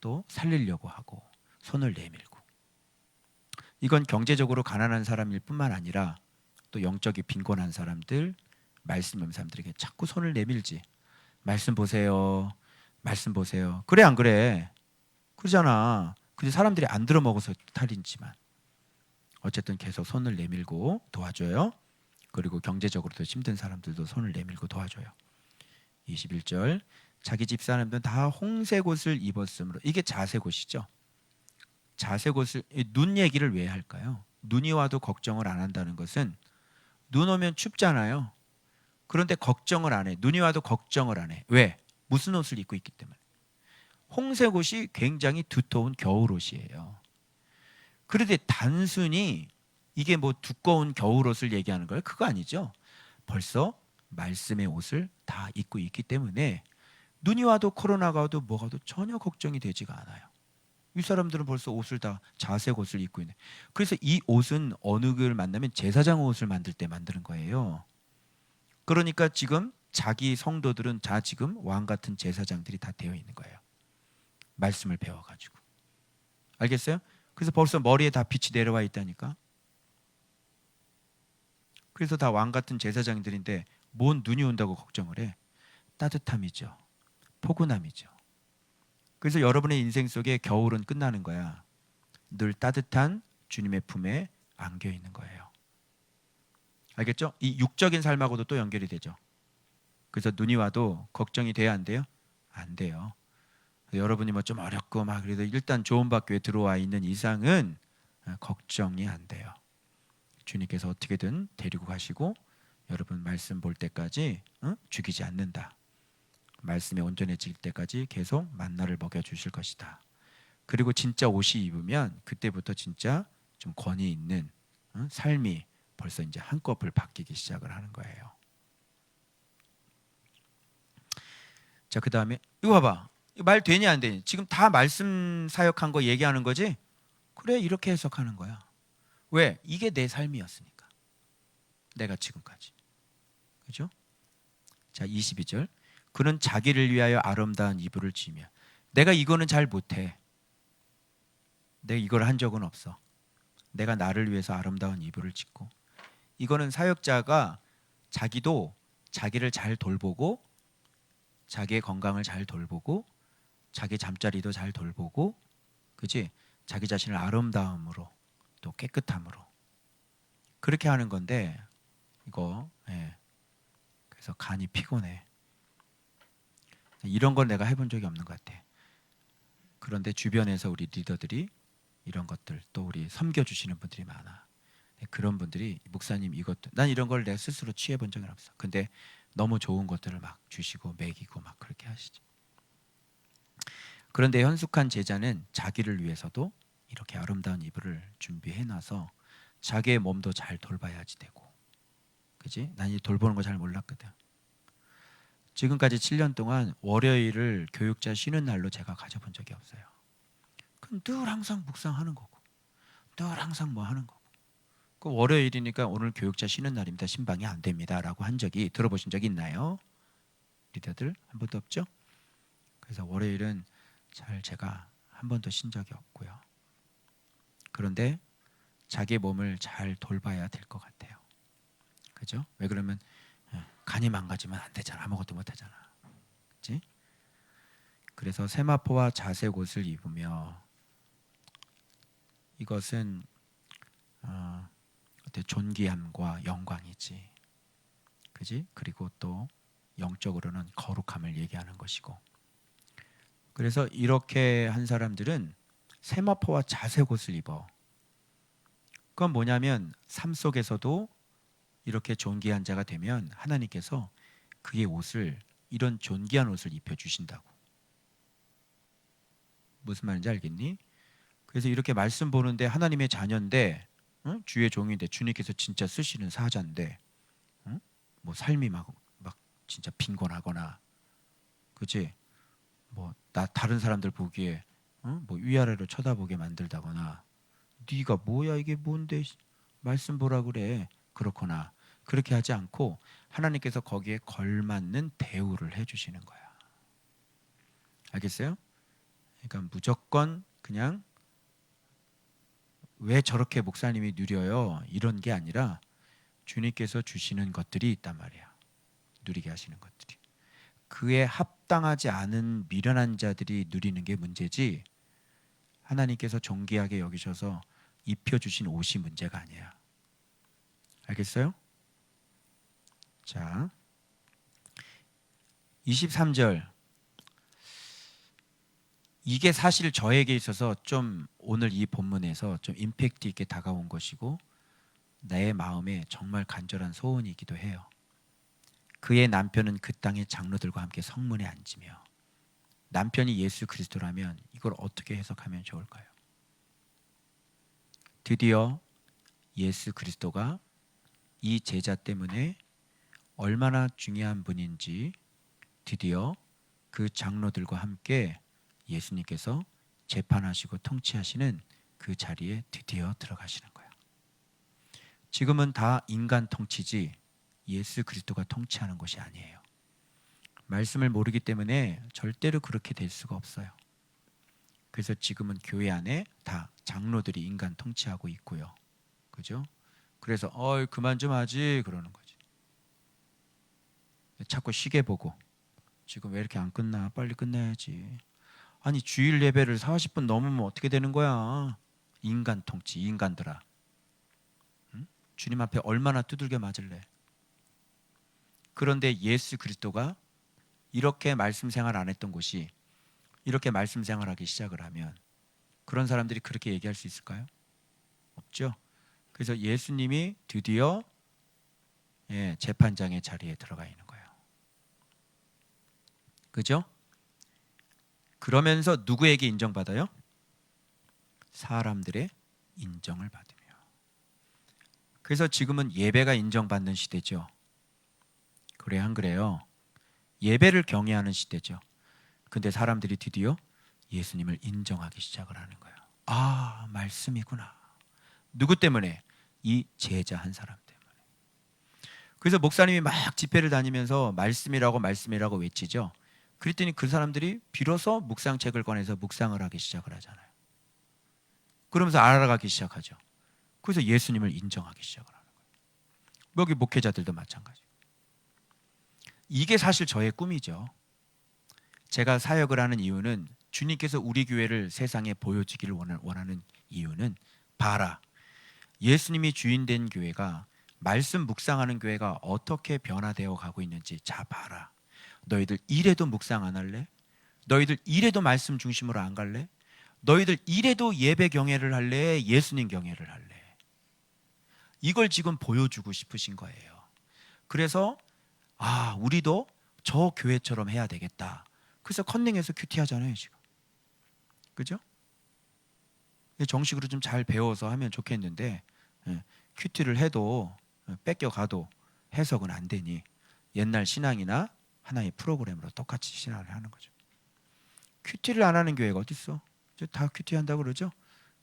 또 살리려고 하고 손을 내밀고, 이건 경제적으로 가난한 사람일 뿐만 아니라 또 영적이 빈곤한 사람들, 말씀 없는 사람들에게 자꾸 손을 내밀지. 말씀 보세요. 말씀 보세요. 그래 안 그래? 그러잖아. 근데 사람들이 안 들어먹어서 탈인지만 어쨌든 계속 손을 내밀고 도와줘요. 그리고 경제적으로도 힘든 사람들도 손을 내밀고 도와줘요. 21절, 자기 집 사람들은 다 홍색 옷을 입었으므로, 이게 자색 옷이죠. 자색 옷을, 눈 얘기를 왜 할까요? 눈이 와도 걱정을 안 한다는 것은 눈 오면 춥잖아요. 그런데 걱정을 안 해. 눈이 와도 걱정을 안 해. 왜? 무슨 옷을 입고 있기 때문에. 홍색 옷이 굉장히 두터운 겨울 옷이에요. 그런데 단순히 이게 뭐 두꺼운 겨울 옷을 얘기하는 거예요? 그거 아니죠. 벌써 말씀의 옷을 다 입고 있기 때문에 눈이 와도 코로나가 와도 뭐가 와도 전혀 걱정이 되지가 않아요. 이 사람들은 벌써 옷을 다 자색 옷을 입고 있네. 그래서 이 옷은 어느 걸 만나면 제사장 옷을 만들 때 만드는 거예요. 그러니까 지금 자기 성도들은 다 지금 왕 같은 제사장들이 다 되어 있는 거예요. 말씀을 배워가지고. 알겠어요? 그래서 벌써 머리에 다 빛이 내려와 있다니까. 그래서 다 왕 같은 제사장들인데 뭔 눈이 온다고 걱정을 해? 따뜻함이죠. 포근함이죠. 그래서 여러분의 인생 속에 겨울은 끝나는 거야. 늘 따뜻한 주님의 품에 안겨 있는 거예요. 알겠죠? 이 육적인 삶하고도 또 연결이 되죠. 그래서 눈이 와도 걱정이 돼야 안 돼요? 안 돼요. 여러분이 뭐 좀 어렵고 막 그래도 일단 좋은 밭교에 들어와 있는 이상은 걱정이 안 돼요. 주님께서 어떻게든 데리고 가시고 여러분 말씀 볼 때까지 죽이지 않는다. 말씀에 온전해질 때까지 계속 만나를 먹여주실 것이다. 그리고 진짜 옷이 입으면 그때부터 진짜 좀 권위 있는 삶이 벌써 이제 한꺼풀 바뀌기 시작을 하는 거예요. 자, 그 다음에 이거 봐봐. 말 되니 안 되니? 지금 다 말씀 사역한 거 얘기하는 거지? 그래, 이렇게 해석하는 거야. 왜? 이게 내 삶이었으니까. 내가 지금까지. 그죠? 자, 22절. 그는 자기를 위하여 아름다운 이불을 지으며. 내가 이거는 잘 못해. 내가 이걸 한 적은 없어. 내가 나를 위해서 아름다운 이불을 짓고. 이거는 사역자가 자기도 자기를 잘 돌보고 자기의 건강을 잘 돌보고 자기 잠자리도 잘 돌보고, 그지? 자기 자신을 아름다움으로 또 깨끗함으로 그렇게 하는 건데 이거, 예. 그래서 간이 피곤해. 이런 걸 내가 해본 적이 없는 것 같아. 그런데 주변에서 우리 리더들이 이런 것들, 또 우리 섬겨주시는 분들이 많아. 그런 분들이 목사님 이것도, 난 이런 걸 내 스스로 취해본 적은 없어. 근데 너무 좋은 것들을 막 주시고 먹이고 막 그렇게 하시죠. 그런데 현숙한 제자는 자기를 위해서도 이렇게 아름다운 이불을 준비해놔서 자기의 몸도 잘 돌봐야지 되고, 그지? 난 이 돌보는 거 잘 몰랐거든. 지금까지 7년 동안 월요일을 교육자 쉬는 날로 제가 가져본 적이 없어요. 그럼 늘 항상 묵상하는 거고, 늘 항상 뭐 하는 거고. 그 월요일이니까 오늘 교육자 쉬는 날입니다. 신방이 안 됩니다라고 한 적이, 들어보신 적이 있나요? 리더들 한 번도 없죠? 그래서 월요일은 잘 제가 한 번도 쉰 적이 없고요. 그런데 자기 몸을 잘 돌봐야 될 것 같아요. 그죠? 왜 그러면 간이 망가지면 안 되잖아. 아무것도 못 하잖아. 그렇지? 그래서 세마포와 자색 옷을 입으며, 이것은 어때 존귀함과 영광이지. 그지? 그리고 또 영적으로는 거룩함을 얘기하는 것이고. 그래서 이렇게 한 사람들은 세마포와 자색 옷을 입어. 그건 뭐냐면 삶 속에서도 이렇게 존귀한 자가 되면 하나님께서 그의 옷을, 이런 존귀한 옷을 입혀주신다고. 무슨 말인지 알겠니? 그래서 이렇게 말씀 보는데 하나님의 자녀인데, 응? 주의 종인데, 주님께서 진짜 쓰시는 사자인데, 응? 뭐 삶이 막 진짜 빈곤하거나, 그치? 뭐 나 다른 사람들 보기에 응? 뭐 위아래로 쳐다보게 만들다거나, 네가 뭐야 이게 뭔데 말씀 보라 그래, 그렇거나 그렇게 하지 않고 하나님께서 거기에 걸맞는 대우를 해주시는 거야. 알겠어요? 그러니까 무조건 그냥 왜 저렇게 목사님이 누려요 이런 게 아니라 주님께서 주시는 것들이 있단 말이야. 누리게 하시는 것들이. 그에 합당하지 않은 미련한 자들이 누리는 게 문제지, 하나님께서 존귀하게 여기셔서 입혀주신 옷이 문제가 아니야. 알겠어요? 자, 23절. 이게 사실 저에게 있어서 좀 오늘 이 본문에서 좀 임팩트 있게 다가온 것이고 내 마음에 정말 간절한 소원이기도 해요. 그의 남편은 그 땅의 장로들과 함께 성문에 앉으며. 남편이 예수 그리스도라면 이걸 어떻게 해석하면 좋을까요? 드디어 예수 그리스도가 이 제자 때문에 얼마나 중요한 분인지 드디어 그 장로들과 함께 예수님께서 재판하시고 통치하시는 그 자리에 드디어 들어가시는 거예요. 지금은 다 인간 통치지 예수 그리스도가 통치하는 것이 아니에요. 말씀을 모르기 때문에 절대로 그렇게 될 수가 없어요. 그래서 지금은 교회 안에 다 장로들이 인간 통치하고 있고요. 그죠? 그래서 그만 좀 하지 그러는 거지. 자꾸 시계 보고 지금 왜 이렇게 안 끝나? 빨리 끝내야지. 아니 주일 예배를 40분 넘으면 어떻게 되는 거야? 인간 통치, 인간들아. 응? 주님 앞에 얼마나 두들겨 맞을래? 그런데 예수 그리스도가 이렇게 말씀 생활 안 했던 곳이 이렇게 말씀 생활하기 시작을 하면 그런 사람들이 그렇게 얘기할 수 있을까요? 없죠. 그래서 예수님이 드디어 재판장의 자리에 들어가 있는 거예요. 그죠? 그러면서 누구에게 인정받아요? 사람들의 인정을 받으며. 그래서 지금은 예배가 인정받는 시대죠. 그래요, 안 그래요? 예배를 경외하는 시대죠. 근데 사람들이 드디어 예수님을 인정하기 시작을 하는 거예요. 아, 말씀이구나. 누구 때문에? 이 제자 한 사람 때문에. 그래서 목사님이 막 집회를 다니면서 말씀이라고 외치죠. 그랬더니 그 사람들이 비로소 묵상책을 꺼내서 묵상을 하기 시작을 하잖아요. 그러면서 알아가기 시작하죠. 그래서 예수님을 인정하기 시작을 하는 거예요. 여기 목회자들도 마찬가지. 이게 사실 저의 꿈이죠. 제가 사역을 하는 이유는 주님께서 우리 교회를 세상에 보여주기를 원하는 이유는 봐라. 예수님이 주인된 교회가 말씀 묵상하는 교회가 어떻게 변화되어 가고 있는지 자 봐라. 너희들 이래도 묵상 안 할래? 너희들 이래도 말씀 중심으로 안 갈래? 너희들 이래도 예배 경외를 할래? 예수님 경외를 할래? 이걸 지금 보여주고 싶으신 거예요. 그래서 우리도 저 교회처럼 해야 되겠다. 그래서 컨닝해서 큐티 하잖아요 지금. 그죠? 정식으로 좀 잘 배워서 하면 좋겠는데 큐티를 해도 뺏겨가도 해석은 안 되니 옛날 신앙이나 하나의 프로그램으로 똑같이 신앙을 하는 거죠. 큐티를 안 하는 교회가 어디 있어? 다 큐티 한다고 그러죠.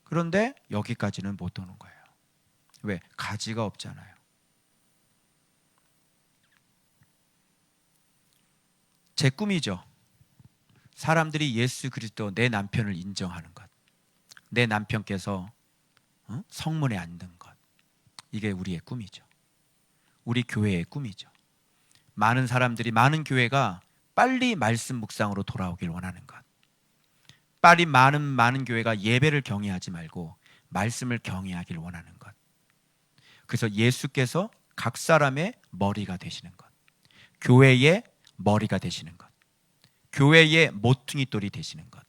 그런데 여기까지는 못 오는 거예요. 왜? 가지가 없잖아요. 제 꿈이죠. 사람들이 예수 그리스도 내 남편을 인정하는 것, 내 남편께서 성문에 앉는 것, 이게 우리의 꿈이죠. 우리 교회의 꿈이죠. 많은 사람들이, 많은 교회가 빨리 말씀 묵상으로 돌아오길 원하는 것, 빨리 많은 교회가 예배를 경외하지 말고 말씀을 경외하길 원하는 것. 그래서 예수께서 각 사람의 머리가 되시는 것, 교회의 머리가 되시는 것, 교회의 모퉁이돌이 되시는 것,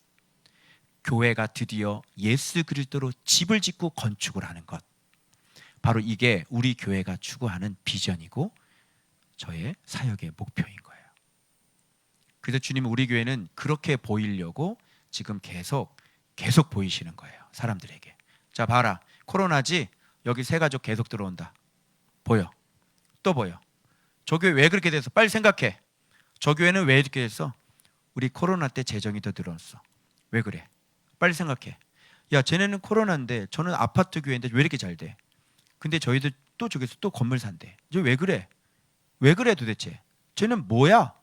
교회가 드디어 예수 그리스도로 집을 짓고 건축을 하는 것, 바로 이게 우리 교회가 추구하는 비전이고 저의 사역의 목표인 거예요. 그래서 주님은 우리 교회는 그렇게 보이려고 지금 계속 보이시는 거예요. 사람들에게. 자, 봐라, 코로나지? 여기 새 가족 계속 들어온다. 보여? 또 보여? 저 교회 왜 그렇게 돼서? 빨리 생각해. 저 교회는 왜 이렇게 됐어? 우리 코로나 때 재정이 더 들어왔어. 왜 그래? 빨리 생각해. 야, 쟤네는 코로나인데 저는 아파트 교회인데 왜 이렇게 잘 돼? 근데 저희들 또 저기서 또 건물 산대. 저 왜 그래? 왜 그래 도대체? 쟤는 뭐야?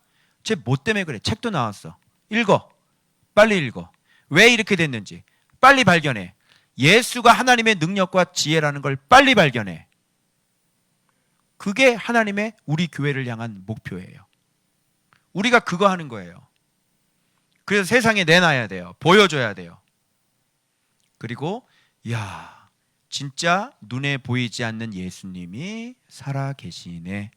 쟤 뭐 때문에 그래? 책도 나왔어. 읽어. 빨리 읽어. 왜 이렇게 됐는지 빨리 발견해. 예수가 하나님의 능력과 지혜라는 걸 빨리 발견해. 그게 하나님의 우리 교회를 향한 목표예요. 우리가 그거 하는 거예요. 그래서 세상에 내놔야 돼요. 보여줘야 돼요. 그리고 진짜 눈에 보이지 않는 예수님이 살아 계시네.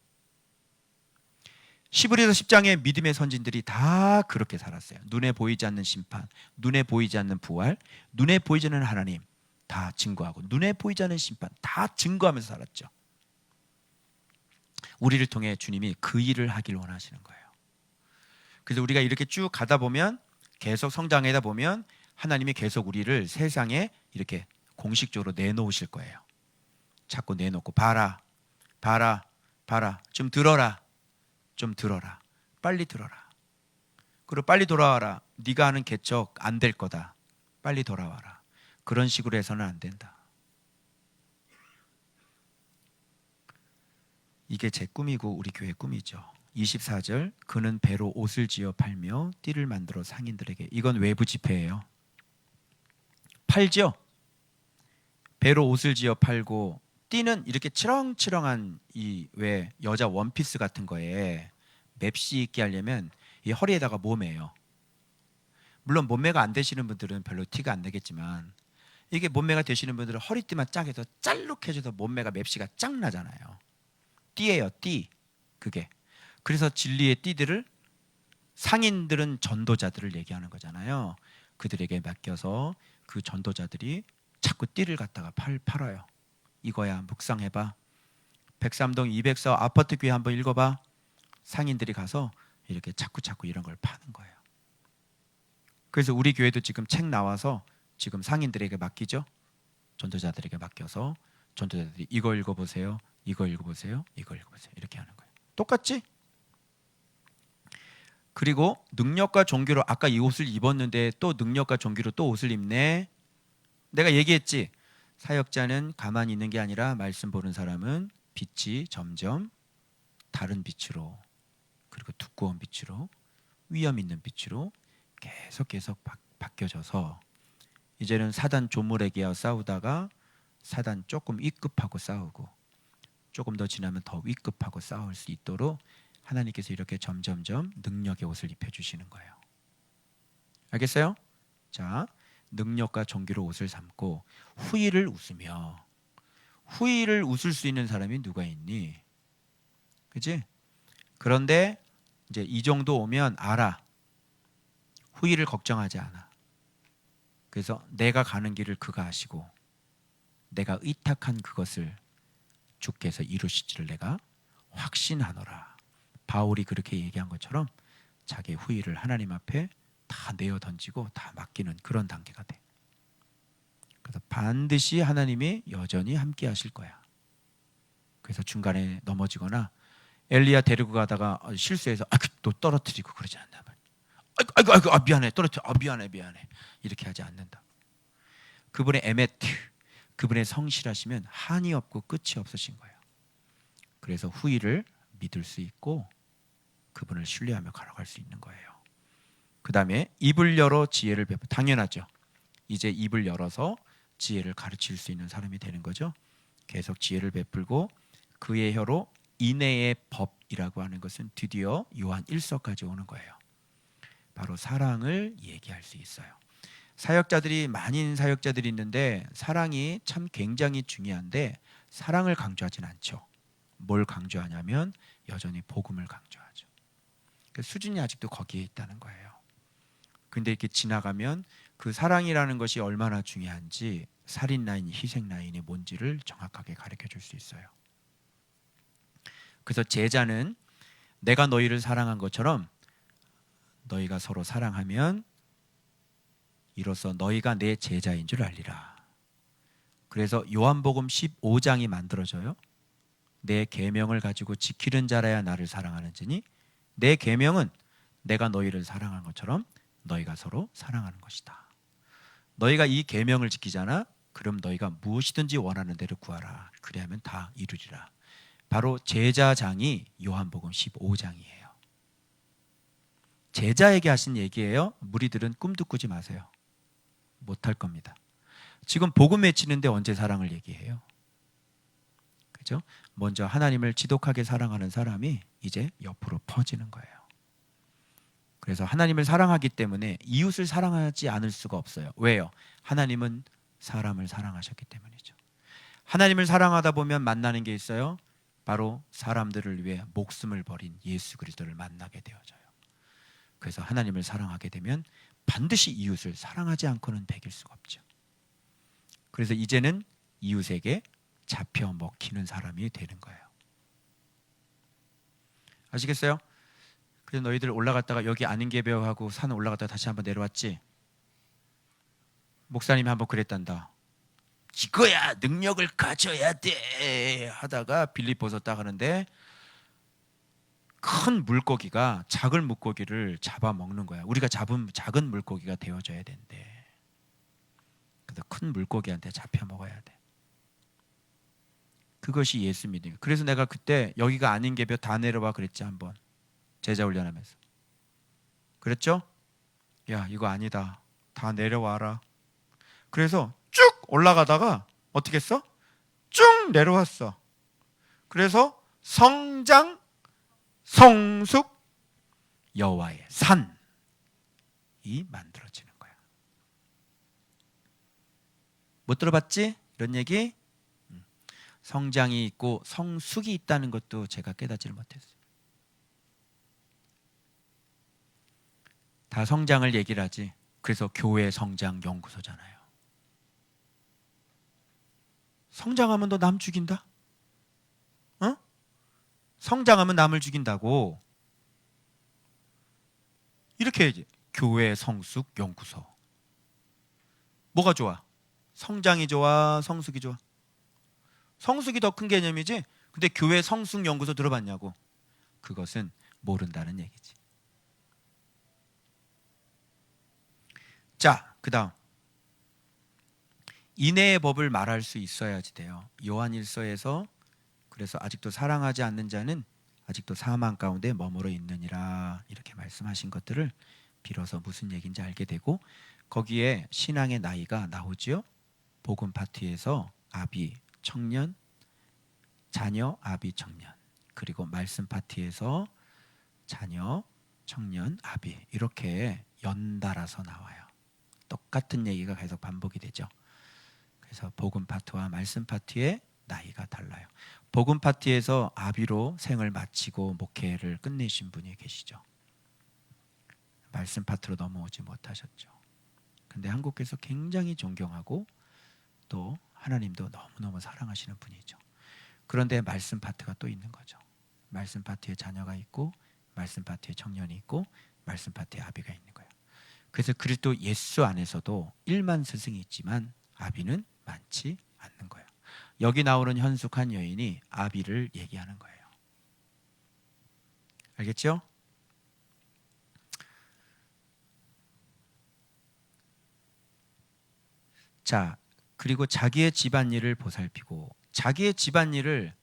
시브리서 10장의 믿음의 선진들이 다 그렇게 살았어요. 눈에 보이지 않는 심판, 눈에 보이지 않는 부활, 눈에 보이지 않는 하나님 다 증거하고, 눈에 보이지 않는 심판 다 증거하면서 살았죠. 우리를 통해 주님이 그 일을 하길 원하시는 거예요. 그래서 우리가 이렇게 쭉 가다 보면, 계속 성장하다 보면 하나님이 계속 우리를 세상에 이렇게 공식적으로 내놓으실 거예요. 자꾸 내놓고 봐라, 좀 들어라, 빨리 들어라. 그리고 빨리 돌아와라. 네가 하는 개척 안 될 거다. 빨리 돌아와라. 그런 식으로 해서는 안 된다. 이게 제 꿈이고 우리 교회 꿈이죠. 24절, 그는 배로 옷을 지어 팔며 띠를 만들어 상인들에게. 이건 외부 지폐예요. 팔죠. 배로 옷을 지어 팔고, 띠는 이렇게 치렁치렁한 이 왜 여자 원피스 같은 거에 맵시 있게 하려면 이 허리에다가 몸매요. 물론 몸매가 안 되시는 분들은 별로 티가 안 나겠지만, 이게 몸매가 되시는 분들은 허리띠만 쫙 해서 짤룩해져서 몸매가 맵시가 쫙 나잖아요. 띠예요, 띠. 그게. 그래서 진리의 띠들을, 상인들은 전도자들을 얘기하는 거잖아요. 그들에게 맡겨서 그 전도자들이 자꾸 띠를 갖다가 팔아요. 이거야, 묵상해봐. 103동 204 아파트 교회 한번 읽어봐. 상인들이 가서 이렇게 자꾸 이런 걸 파는 거예요. 그래서 우리 교회도 지금 책 나와서 지금 상인들에게 맡기죠. 전도자들에게 맡겨서 전도자들이 이거 읽어보세요, 이거 읽어보세요, 이거 읽어보세요, 이렇게 하는 거예요. 똑같지? 그리고 능력과 종기로, 아까 이 옷을 입었는데 또 능력과 종기로 또 옷을 입네. 내가 얘기했지, 사역자는 가만히 있는 게 아니라 말씀 보는 사람은 빛이 점점 다른 빛으로, 그리고 두꺼운 빛으로, 위험 있는 빛으로 계속 바뀌어져서, 이제는 사단 조물에게와 싸우다가 사단 조금 위급하고 싸우고, 조금 더 지나면 더 위급하고 싸울 수 있도록 하나님께서 이렇게 점점점 능력의 옷을 입혀주시는 거예요. 알겠어요? 자, 능력과 종기로 옷을 삼고 후일을 웃으며. 후일을 웃을 수 있는 사람이 누가 있니? 그치? 그런데 이제 이 정도 오면 알아. 후일을 걱정하지 않아. 그래서 내가 가는 길을 그가 아시고 내가 의탁한 그것을 주께서 이루시지를 내가 확신하노라. 바울이 그렇게 얘기한 것처럼 자기의 후일을 하나님 앞에 다 내어 던지고 다 맡기는 그런 단계가 돼. 그래서 반드시 하나님이 여전히 함께 하실 거야. 그래서 중간에 넘어지거나 엘리야 데리고 가다가 실수해서 또 떨어뜨리고 그러지 않나 말이야. 아이고 미안해 떨어뜨려. 미안해 이렇게 하지 않는다. 그분의 에메트, 그분의 성실하시면 한이 없고 끝이 없으신 거예요. 그래서 후일을 믿을 수 있고 그분을 신뢰하며 걸어갈 수 있는 거예요. 그 다음에 입을 열어 지혜를 베풀. 당연하죠. 이제 입을 열어서 지혜를 가르칠 수 있는 사람이 되는 거죠. 계속 지혜를 베풀고 그의 혀로 인애의 법이라고 하는 것은 드디어 요한 1서까지 오는 거예요. 바로 사랑을 얘기할 수 있어요. 사역자들이 많은 사역자들이 있는데 사랑이 참 굉장히 중요한데 사랑을 강조하진 않죠. 뭘 강조하냐면 여전히 복음을 강조하죠. 그 수준이 아직도 거기에 있다는 거예요. 근데 이렇게 지나가면 그 사랑이라는 것이 얼마나 중요한지 살인 라인, 희생 라인이 뭔지를 정확하게 가르쳐 줄 수 있어요. 그래서 제자는 내가 너희를 사랑한 것처럼 너희가 서로 사랑하면 이로써 너희가 내 제자인 줄 알리라. 그래서 요한복음 15장이 만들어져요. 내 계명을 가지고 지키는 자라야 나를 사랑하는지니 내 계명은 내가 너희를 사랑한 것처럼 너희가 서로 사랑하는 것이다. 너희가 이 계명을 지키잖아. 그럼 너희가 무엇이든지 원하는 대로 구하라. 그리하면 다 이루리라. 바로 제자장이 요한복음 15장이에요. 제자에게 하신 얘기예요. 무리들은 꿈도 꾸지 마세요. 못할 겁니다. 지금 복음 외치는데 언제 사랑을 얘기해요? 그죠? 먼저 하나님을 지독하게 사랑하는 사람이 이제 옆으로 퍼지는 거예요. 그래서 하나님을 사랑하기 때문에 이웃을 사랑하지 않을 수가 없어요. 왜요? 하나님은 사람을 사랑하셨기 때문이죠. 하나님을 사랑하다 보면 만나는 게 있어요. 바로 사람들을 위해 목숨을 버린 예수 그리스도를 만나게 되어져요. 그래서 하나님을 사랑하게 되면 반드시 이웃을 사랑하지 않고는 배길 수가 없죠. 그래서 이제는 이웃에게 잡혀 먹히는 사람이 되는 거예요. 아시겠어요? 그래서 너희들 올라갔다가 여기 안인계배하고 산 올라갔다가 다시 한번 내려왔지? 목사님이 한번 그랬단다. 이거야 능력을 가져야 돼 하다가 빌립보서 딱 하는데 큰 물고기가 작은 물고기를 잡아먹는 거야. 우리가 잡은 작은 물고기가 되어줘야 된대. 그래서 큰 물고기한테 잡혀 먹어야 돼. 그것이 예수 믿음. 그래서 내가 그때 여기가 아닌 개별 다 내려와 그랬지 한번. 제자 훈련하면서. 그랬죠? 야 이거 아니다. 다 내려와라. 그래서 쭉 올라가다가 어떻게 했어? 쭉 내려왔어. 그래서 성장, 성숙, 여호와의 산이 만들어지는 거야. 못 들어봤지? 이런 얘기? 성장이 있고 성숙이 있다는 것도 제가 깨닫지를 못했어요. 다 성장을 얘기를 하지. 그래서 교회 성장 연구소잖아요. 성장하면 너 남 죽인다? 어? 성장하면 남을 죽인다고. 이렇게 해야지. 교회 성숙 연구소. 뭐가 좋아? 성장이 좋아? 성숙이 좋아? 성숙이 더 큰 개념이지. 근데 교회 성숙 연구소 들어봤냐고. 그것은 모른다는 얘기지. 자, 그 다음 인애의 법을 말할 수 있어야지 돼요. 요한일서에서 그래서 아직도 사랑하지 않는 자는 아직도 사망 가운데 머무르 있느니라 이렇게 말씀하신 것들을 빌어서 무슨 얘기인지 알게 되고 거기에 신앙의 나이가 나오죠. 복음 파트에서 아비, 청년, 자녀, 아비, 청년 그리고 말씀 파트에서 자녀, 청년, 아비 이렇게 연달아서 나와요. 똑같은 얘기가 계속 반복이 되죠. 그래서 복음 파트와 말씀 파트에 나이가 달라요. 복음 파티에서 아비로 생을 마치고 목회를 끝내신 분이 계시죠. 말씀 파트로 넘어오지 못하셨죠. 근데 한국에서 굉장히 존경하고 또 하나님도 너무너무 사랑하시는 분이죠. 그런데 말씀 파트가 또 있는 거죠. 말씀 파트에 자녀가 있고 말씀 파트에 청년이 있고 말씀 파트에 아비가 있는 거예요. 그래서 그리스도 예수 안에서도 1만 스승이 있지만 아비는 많지 않는 거예요. 여기 나오는 현숙한 여인이 아비를 얘기하는 거예요. 알겠죠? 자, 그리고 자기의 집안일을 보살피고, 자기의 집안일을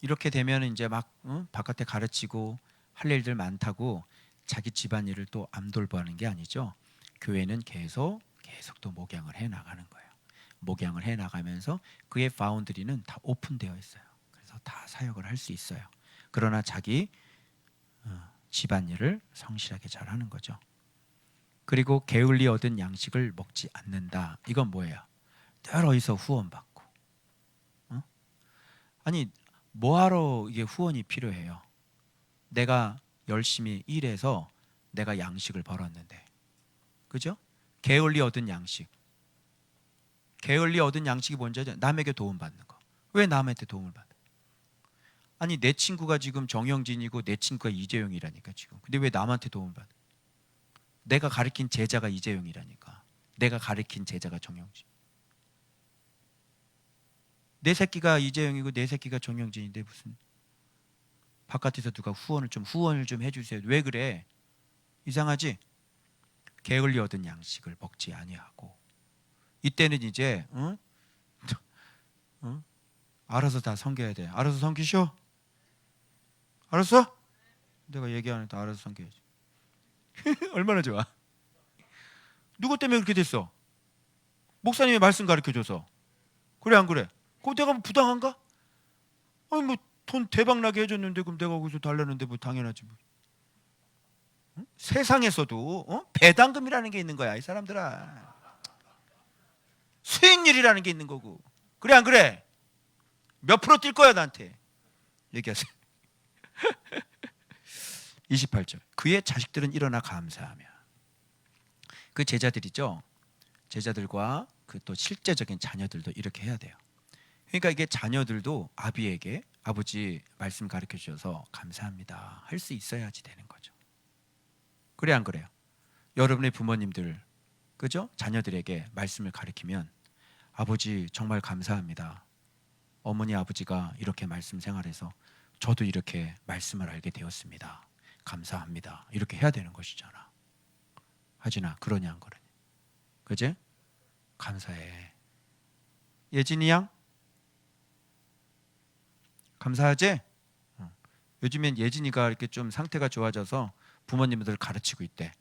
이렇게 되면 이제 막 바깥에 가르치고 할 일들 많다고 자기 집안일을 또 암돌보하는 게 아니죠. 교회는 계속 또 목양을 해 나가는 거예요. 목양을 해 나가면서 그의 바운드리는 다 오픈되어 있어요. 그래서 다 사역을 할 수 있어요. 그러나 자기 집안일을 성실하게 잘 하는 거죠. 그리고 게을리 얻은 양식을 먹지 않는다. 이건 뭐예요? 늘 어디서 후원받고. 아니 뭐하러 이게 후원이 필요해요? 내가 열심히 일해서 내가 양식을 벌었는데, 그죠? 게을리 얻은 양식. 게을리 얻은 양식이 뭔지 알죠? 남에게 도움받는 거. 왜 남한테 도움을 받아? 아니 내 친구가 지금 정영진이고 내 친구가 이재용이라니까 지금. 근데 왜 남한테 도움을 받아? 내가 가르친 제자가 이재용이라니까. 내가 가르친 제자가 정영진. 내 새끼가 이재용이고 내 새끼가 정영진인데 무슨 바깥에서 누가 후원을 좀 해주세요. 왜 그래? 이상하지? 게을리 얻은 양식을 먹지 아니하고, 이때는 이제 알아서 다 섬겨야 돼. 알아서 섬기셔. 알았어? 내가 얘기하는데 알아서 섬겨야지. 얼마나 좋아. 누구 때문에 그렇게 됐어? 목사님의 말씀 가르쳐줘서. 그래 안 그래? 그거 내가 뭐 부당한가? 아니 뭐 돈 대박 나게 해줬는데 그럼 내가 거기서 달라는데 뭐 당연하지 뭐. 응? 세상에서도 배당금이라는 게 있는 거야 이 사람들아. 수익률이라는 게 있는 거고. 그래 안 그래? 몇 프로 뛸 거야 나한테? 얘기하세요. 28절. 그의 자식들은 일어나 감사하며. 그 제자들이죠. 제자들과 그 또 실제적인 자녀들도 이렇게 해야 돼요. 그러니까 이게 자녀들도 아비에게 아버지 말씀 가르쳐 주셔서 감사합니다 할 수 있어야지 되는 거죠. 그래 안 그래요? 여러분의 부모님들, 그죠? 자녀들에게 말씀을 가르치면 아버지 정말 감사합니다. 어머니 아버지가 이렇게 말씀 생활해서 저도 이렇게 말씀을 알게 되었습니다. 감사합니다. 이렇게 해야 되는 것이잖아. 하진아, 그러냐 안 그러냐? 그지? 감사해. 예진이 양? 감사하지? 요즘엔 예진이가 이렇게 좀 상태가 좋아져서 부모님들 가르치고 있대.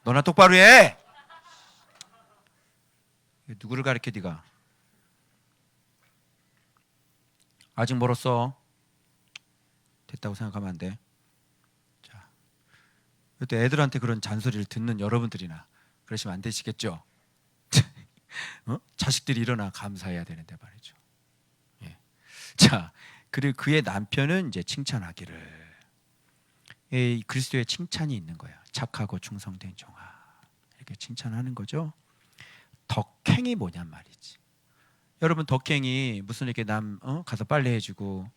너나 똑바로 해! 누구를 가르쳐 네가? 아직 멀었어. 됐다고 생각하면 안 돼. 자, 또 애들한테 그런 잔소리를 듣는 여러분들이나 그러시면 안 되시겠죠? 자식들이 일어나 감사해야 되는데 말이죠. 예. 자, 그리고 그의 남편은 이제 칭찬하기를. 그리스도의 칭찬이 있는 거예요. 착하고 충성된 종아. 이렇게 칭찬하는 거죠. 덕행이 뭐냔 말이지. 여러분 덕행이 무슨 이렇게 가서 빨래 해주고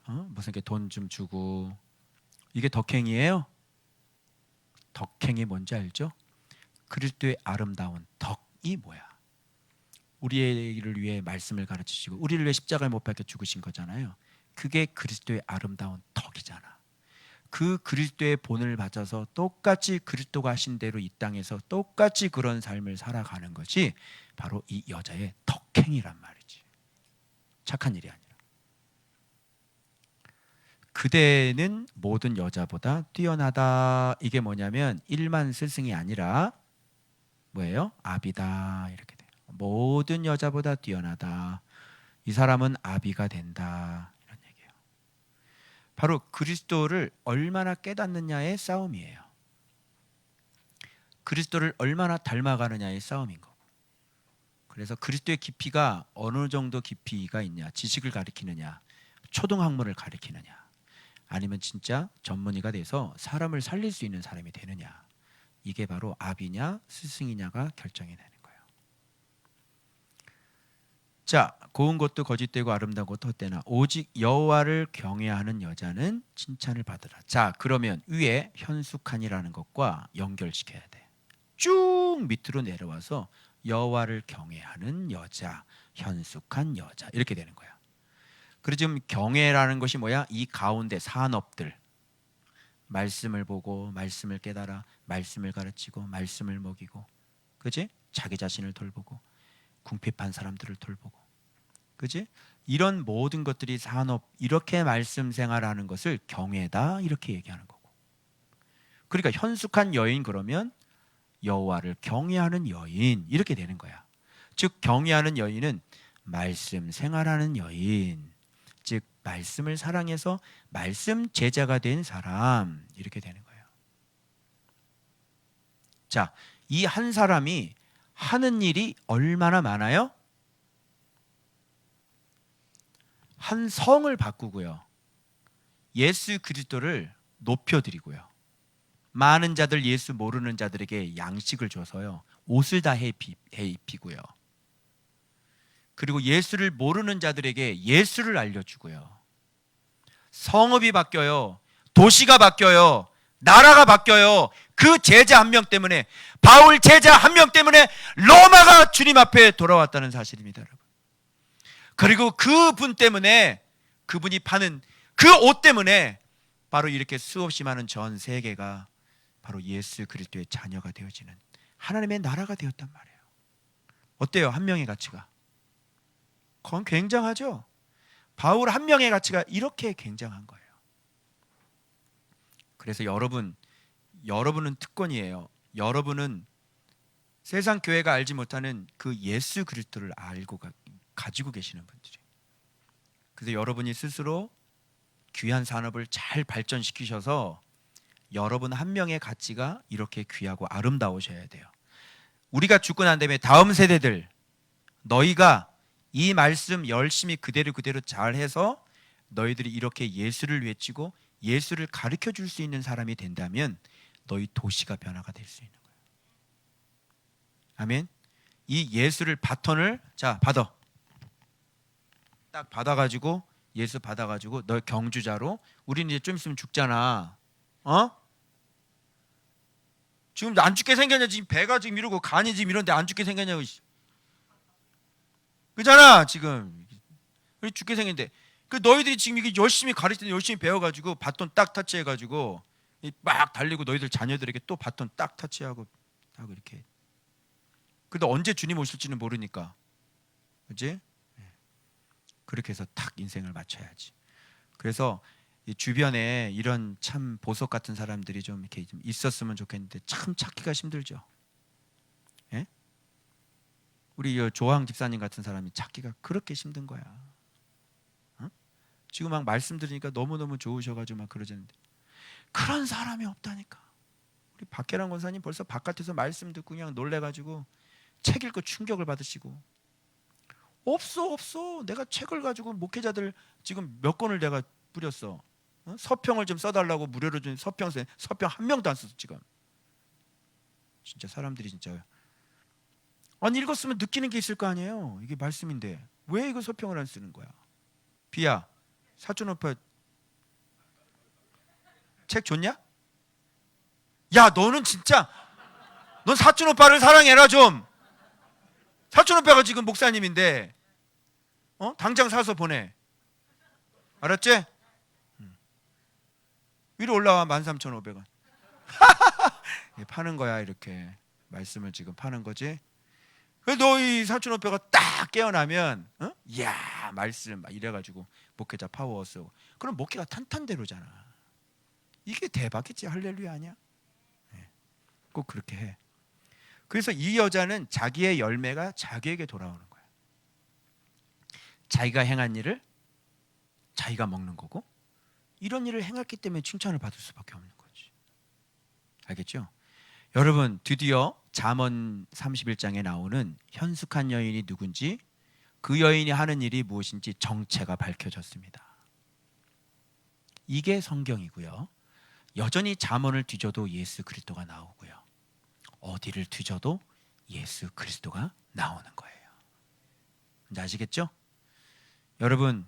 무슨 이렇게 돈 좀 주고 이게 덕행이에요? 덕행이 뭔지 알죠? 그리스도의 아름다운 덕이 뭐야? 우리를 위해 말씀을 가르치시고 우리를 위해 십자가에 못 박혀 죽으신 거잖아요. 그게 그리스도의 아름다운 덕이잖아. 그 그리스도의 본을 받아서 똑같이 그리스도가 하신 대로 이 땅에서 똑같이 그런 삶을 살아가는 것이 바로 이 여자의 덕행이란 말이지. 착한 일이 아니라. 그대는 모든 여자보다 뛰어나다. 이게 뭐냐면 일만 스승이 아니라 뭐예요? 아비다. 이렇게 돼요. 모든 여자보다 뛰어나다. 이 사람은 아비가 된다. 이런 얘기예요. 바로 그리스도를 얼마나 깨닫느냐의 싸움이에요. 그리스도를 얼마나 닮아가느냐의 싸움인 거고. 그래서 그리스도의 깊이가 어느 정도 깊이가 있냐? 지식을 가리키느냐? 초등학문을 가리키느냐? 아니면 진짜 전문의가 돼서 사람을 살릴 수 있는 사람이 되느냐? 이게 바로 아비냐 스승이냐가 결정이 되는 거예요. 자, 고운 것도 거짓되고 아름다운 것도 헛되나 오직 여호와를 경외하는 여자는 칭찬을 받으라. 자, 그러면 위에 현숙한이라는 것과 연결시켜야 돼. 쭉 밑으로 내려와서 여호와를 경외하는 여자, 현숙한 여자 이렇게 되는 거야. 그리고 지금 경외라는 것이 뭐야? 이 가운데 산업들, 말씀을 보고 말씀을 깨달아 말씀을 가르치고 말씀을 먹이고, 그지? 자기 자신을 돌보고 궁핍한 사람들을 돌보고, 그지? 이런 모든 것들이 산업, 이렇게 말씀 생활하는 것을 경외다 이렇게 얘기하는 거고. 그러니까 현숙한 여인 그러면 여호와를 경외하는 여인 이렇게 되는 거야. 즉 경외하는 여인은 말씀 생활하는 여인, 즉 말씀을 사랑해서 말씀 제자가 된 사람 이렇게 되는 거예요. 자, 이 한 사람이 하는 일이 얼마나 많아요? 한 성을 바꾸고요, 예수 그리스도를 높여드리고요, 많은 자들 예수 모르는 자들에게 양식을 줘서요 옷을 다 입히고요, 그리고 예수를 모르는 자들에게 예수를 알려주고요, 성읍이 바뀌어요, 도시가 바뀌어요, 나라가 바뀌어요. 그 제자 한 명 때문에, 바울 제자 한 명 때문에 로마가 주님 앞에 돌아왔다는 사실입니다, 여러분. 그리고 그분 때문에, 그분이 파는 그 옷 때문에 바로 이렇게 수없이 많은 전 세계가 바로 예수 그리스도의 자녀가 되어지는 하나님의 나라가 되었단 말이에요. 어때요? 한 명의 가치가? 그건 굉장하죠. 바울 한 명의 가치가 이렇게 굉장한 거예요. 그래서 여러분은 특권이에요. 여러분은 세상 교회가 알지 못하는 그 예수 그리스도를 알고 가지고 계시는 분들이. 그래서 여러분이 스스로 귀한 산업을 잘 발전시키셔서 여러분 한 명의 가치가 이렇게 귀하고 아름다우셔야 돼요. 우리가 죽고 난 다음에 다음 세대들, 너희가 이 말씀 열심히 그대로 잘해서 너희들이 이렇게 예수를 외치고 예수를 가르쳐 줄 수 있는 사람이 된다면 너희 도시가 변화가 될 수 있는 거예요. 아멘. 이 예수를 바톤을 자 받아, 딱 받아가지고 예수 받아가지고 너 경주자로, 우리는 이제 좀 있으면 죽잖아. 지금 안 죽게 생겼냐? 지금 배가 지금 이러고 간이 지금 이런데 안 죽게 생겼냐고. 그잖아 지금. 죽게 생겼는데 그 너희들이 지금 이게 열심히 가르치는, 열심히 배워가지고 바톤 딱 터치해가지고 막 달리고 너희들 자녀들에게 또 바톤 딱 터치하고 하고 이렇게. 근데 언제 주님 오실지는 모르니까, 그렇지? 그렇게 해서 탁 인생을 맞춰야지. 그래서 이 주변에 이런 참 보석 같은 사람들이 좀 이렇게 좀 있었으면 좋겠는데 참 찾기가 힘들죠. 예? 우리 조항 집사님 같은 사람이 찾기가 그렇게 힘든 거야. 지금 막 말씀 들으니까 너무너무 좋으셔가지고 막 그러는데 그런 사람이 없다니까. 우리 박계란 권사님 벌써 바깥에서 말씀 듣고 그냥 놀래가지고 책 읽고 충격을 받으시고, 없어. 내가 책을 가지고 목회자들 지금 몇 권을 내가 뿌렸어. 서평을 좀 써달라고 무료로 준 서평 한 명도 안 썼어 지금. 진짜 사람들이 진짜 아니 읽었으면 느끼는 게 있을 거 아니에요. 이게 말씀인데 왜 이거 서평을 안 쓰는 거야? 비야, 사촌 오빠 책 줬냐? 야, 너는 진짜 넌 사촌 오빠를 사랑해라 좀. 사촌 오빠가 지금 목사님인데 당장 사서 보내. 알았지? 위로 올라와. 13,500원. 파는 거야. 이렇게 말씀을 지금 파는 거지. 너희 사촌 오빠가 딱 깨어나면 이야 말씀 막 이래가지고 목회자 파워 쓰고, 그럼 목회가 탄탄대로잖아. 이게 대박이지. 할렐루야 아니야? 꼭 그렇게 해. 그래서 이 여자는 자기의 열매가 자기에게 돌아오는 거야. 자기가 행한 일을 자기가 먹는 거고, 이런 일을 행했기 때문에 칭찬을 받을 수밖에 없는 거지. 알겠죠? 여러분, 드디어 잠언 31장에 나오는 현숙한 여인이 누군지, 그 여인이 하는 일이 무엇인지 정체가 밝혀졌습니다. 이게 성경이고요. 여전히 잠언을 뒤져도 예수 그리스도가 나오고요. 어디를 뒤져도 예수 그리스도가 나오는 거예요. 이제 아시겠죠? 여러분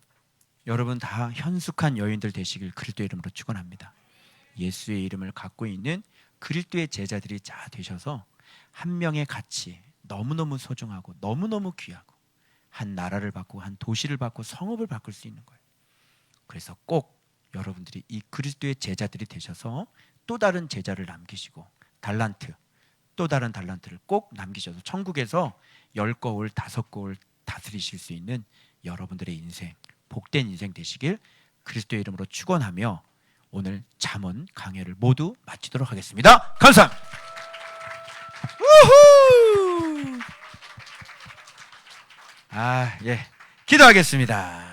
다 현숙한 여인들 되시길 그리스도의 이름으로 축원합니다. 예수의 이름을 갖고 있는 그리스도의 제자들이 다 되셔서 한 명의 가치, 너무너무 소중하고 너무너무 귀하고 한 나라를 바꾸고 한 도시를 바꾸고 성읍을 바꿀 수 있는 거예요. 그래서 꼭 여러분들이 이 그리스도의 제자들이 되셔서 또 다른 제자를 남기시고 또 다른 달란트를 꼭 남기셔서 천국에서 10거울 5거울 다스리실 수 있는 여러분들의 인생, 복된 인생 되시길 그리스도의 이름으로 축원하며 오늘 잠언 강해를 모두 마치도록 하겠습니다. 감사합니다. 우후! 기도하겠습니다.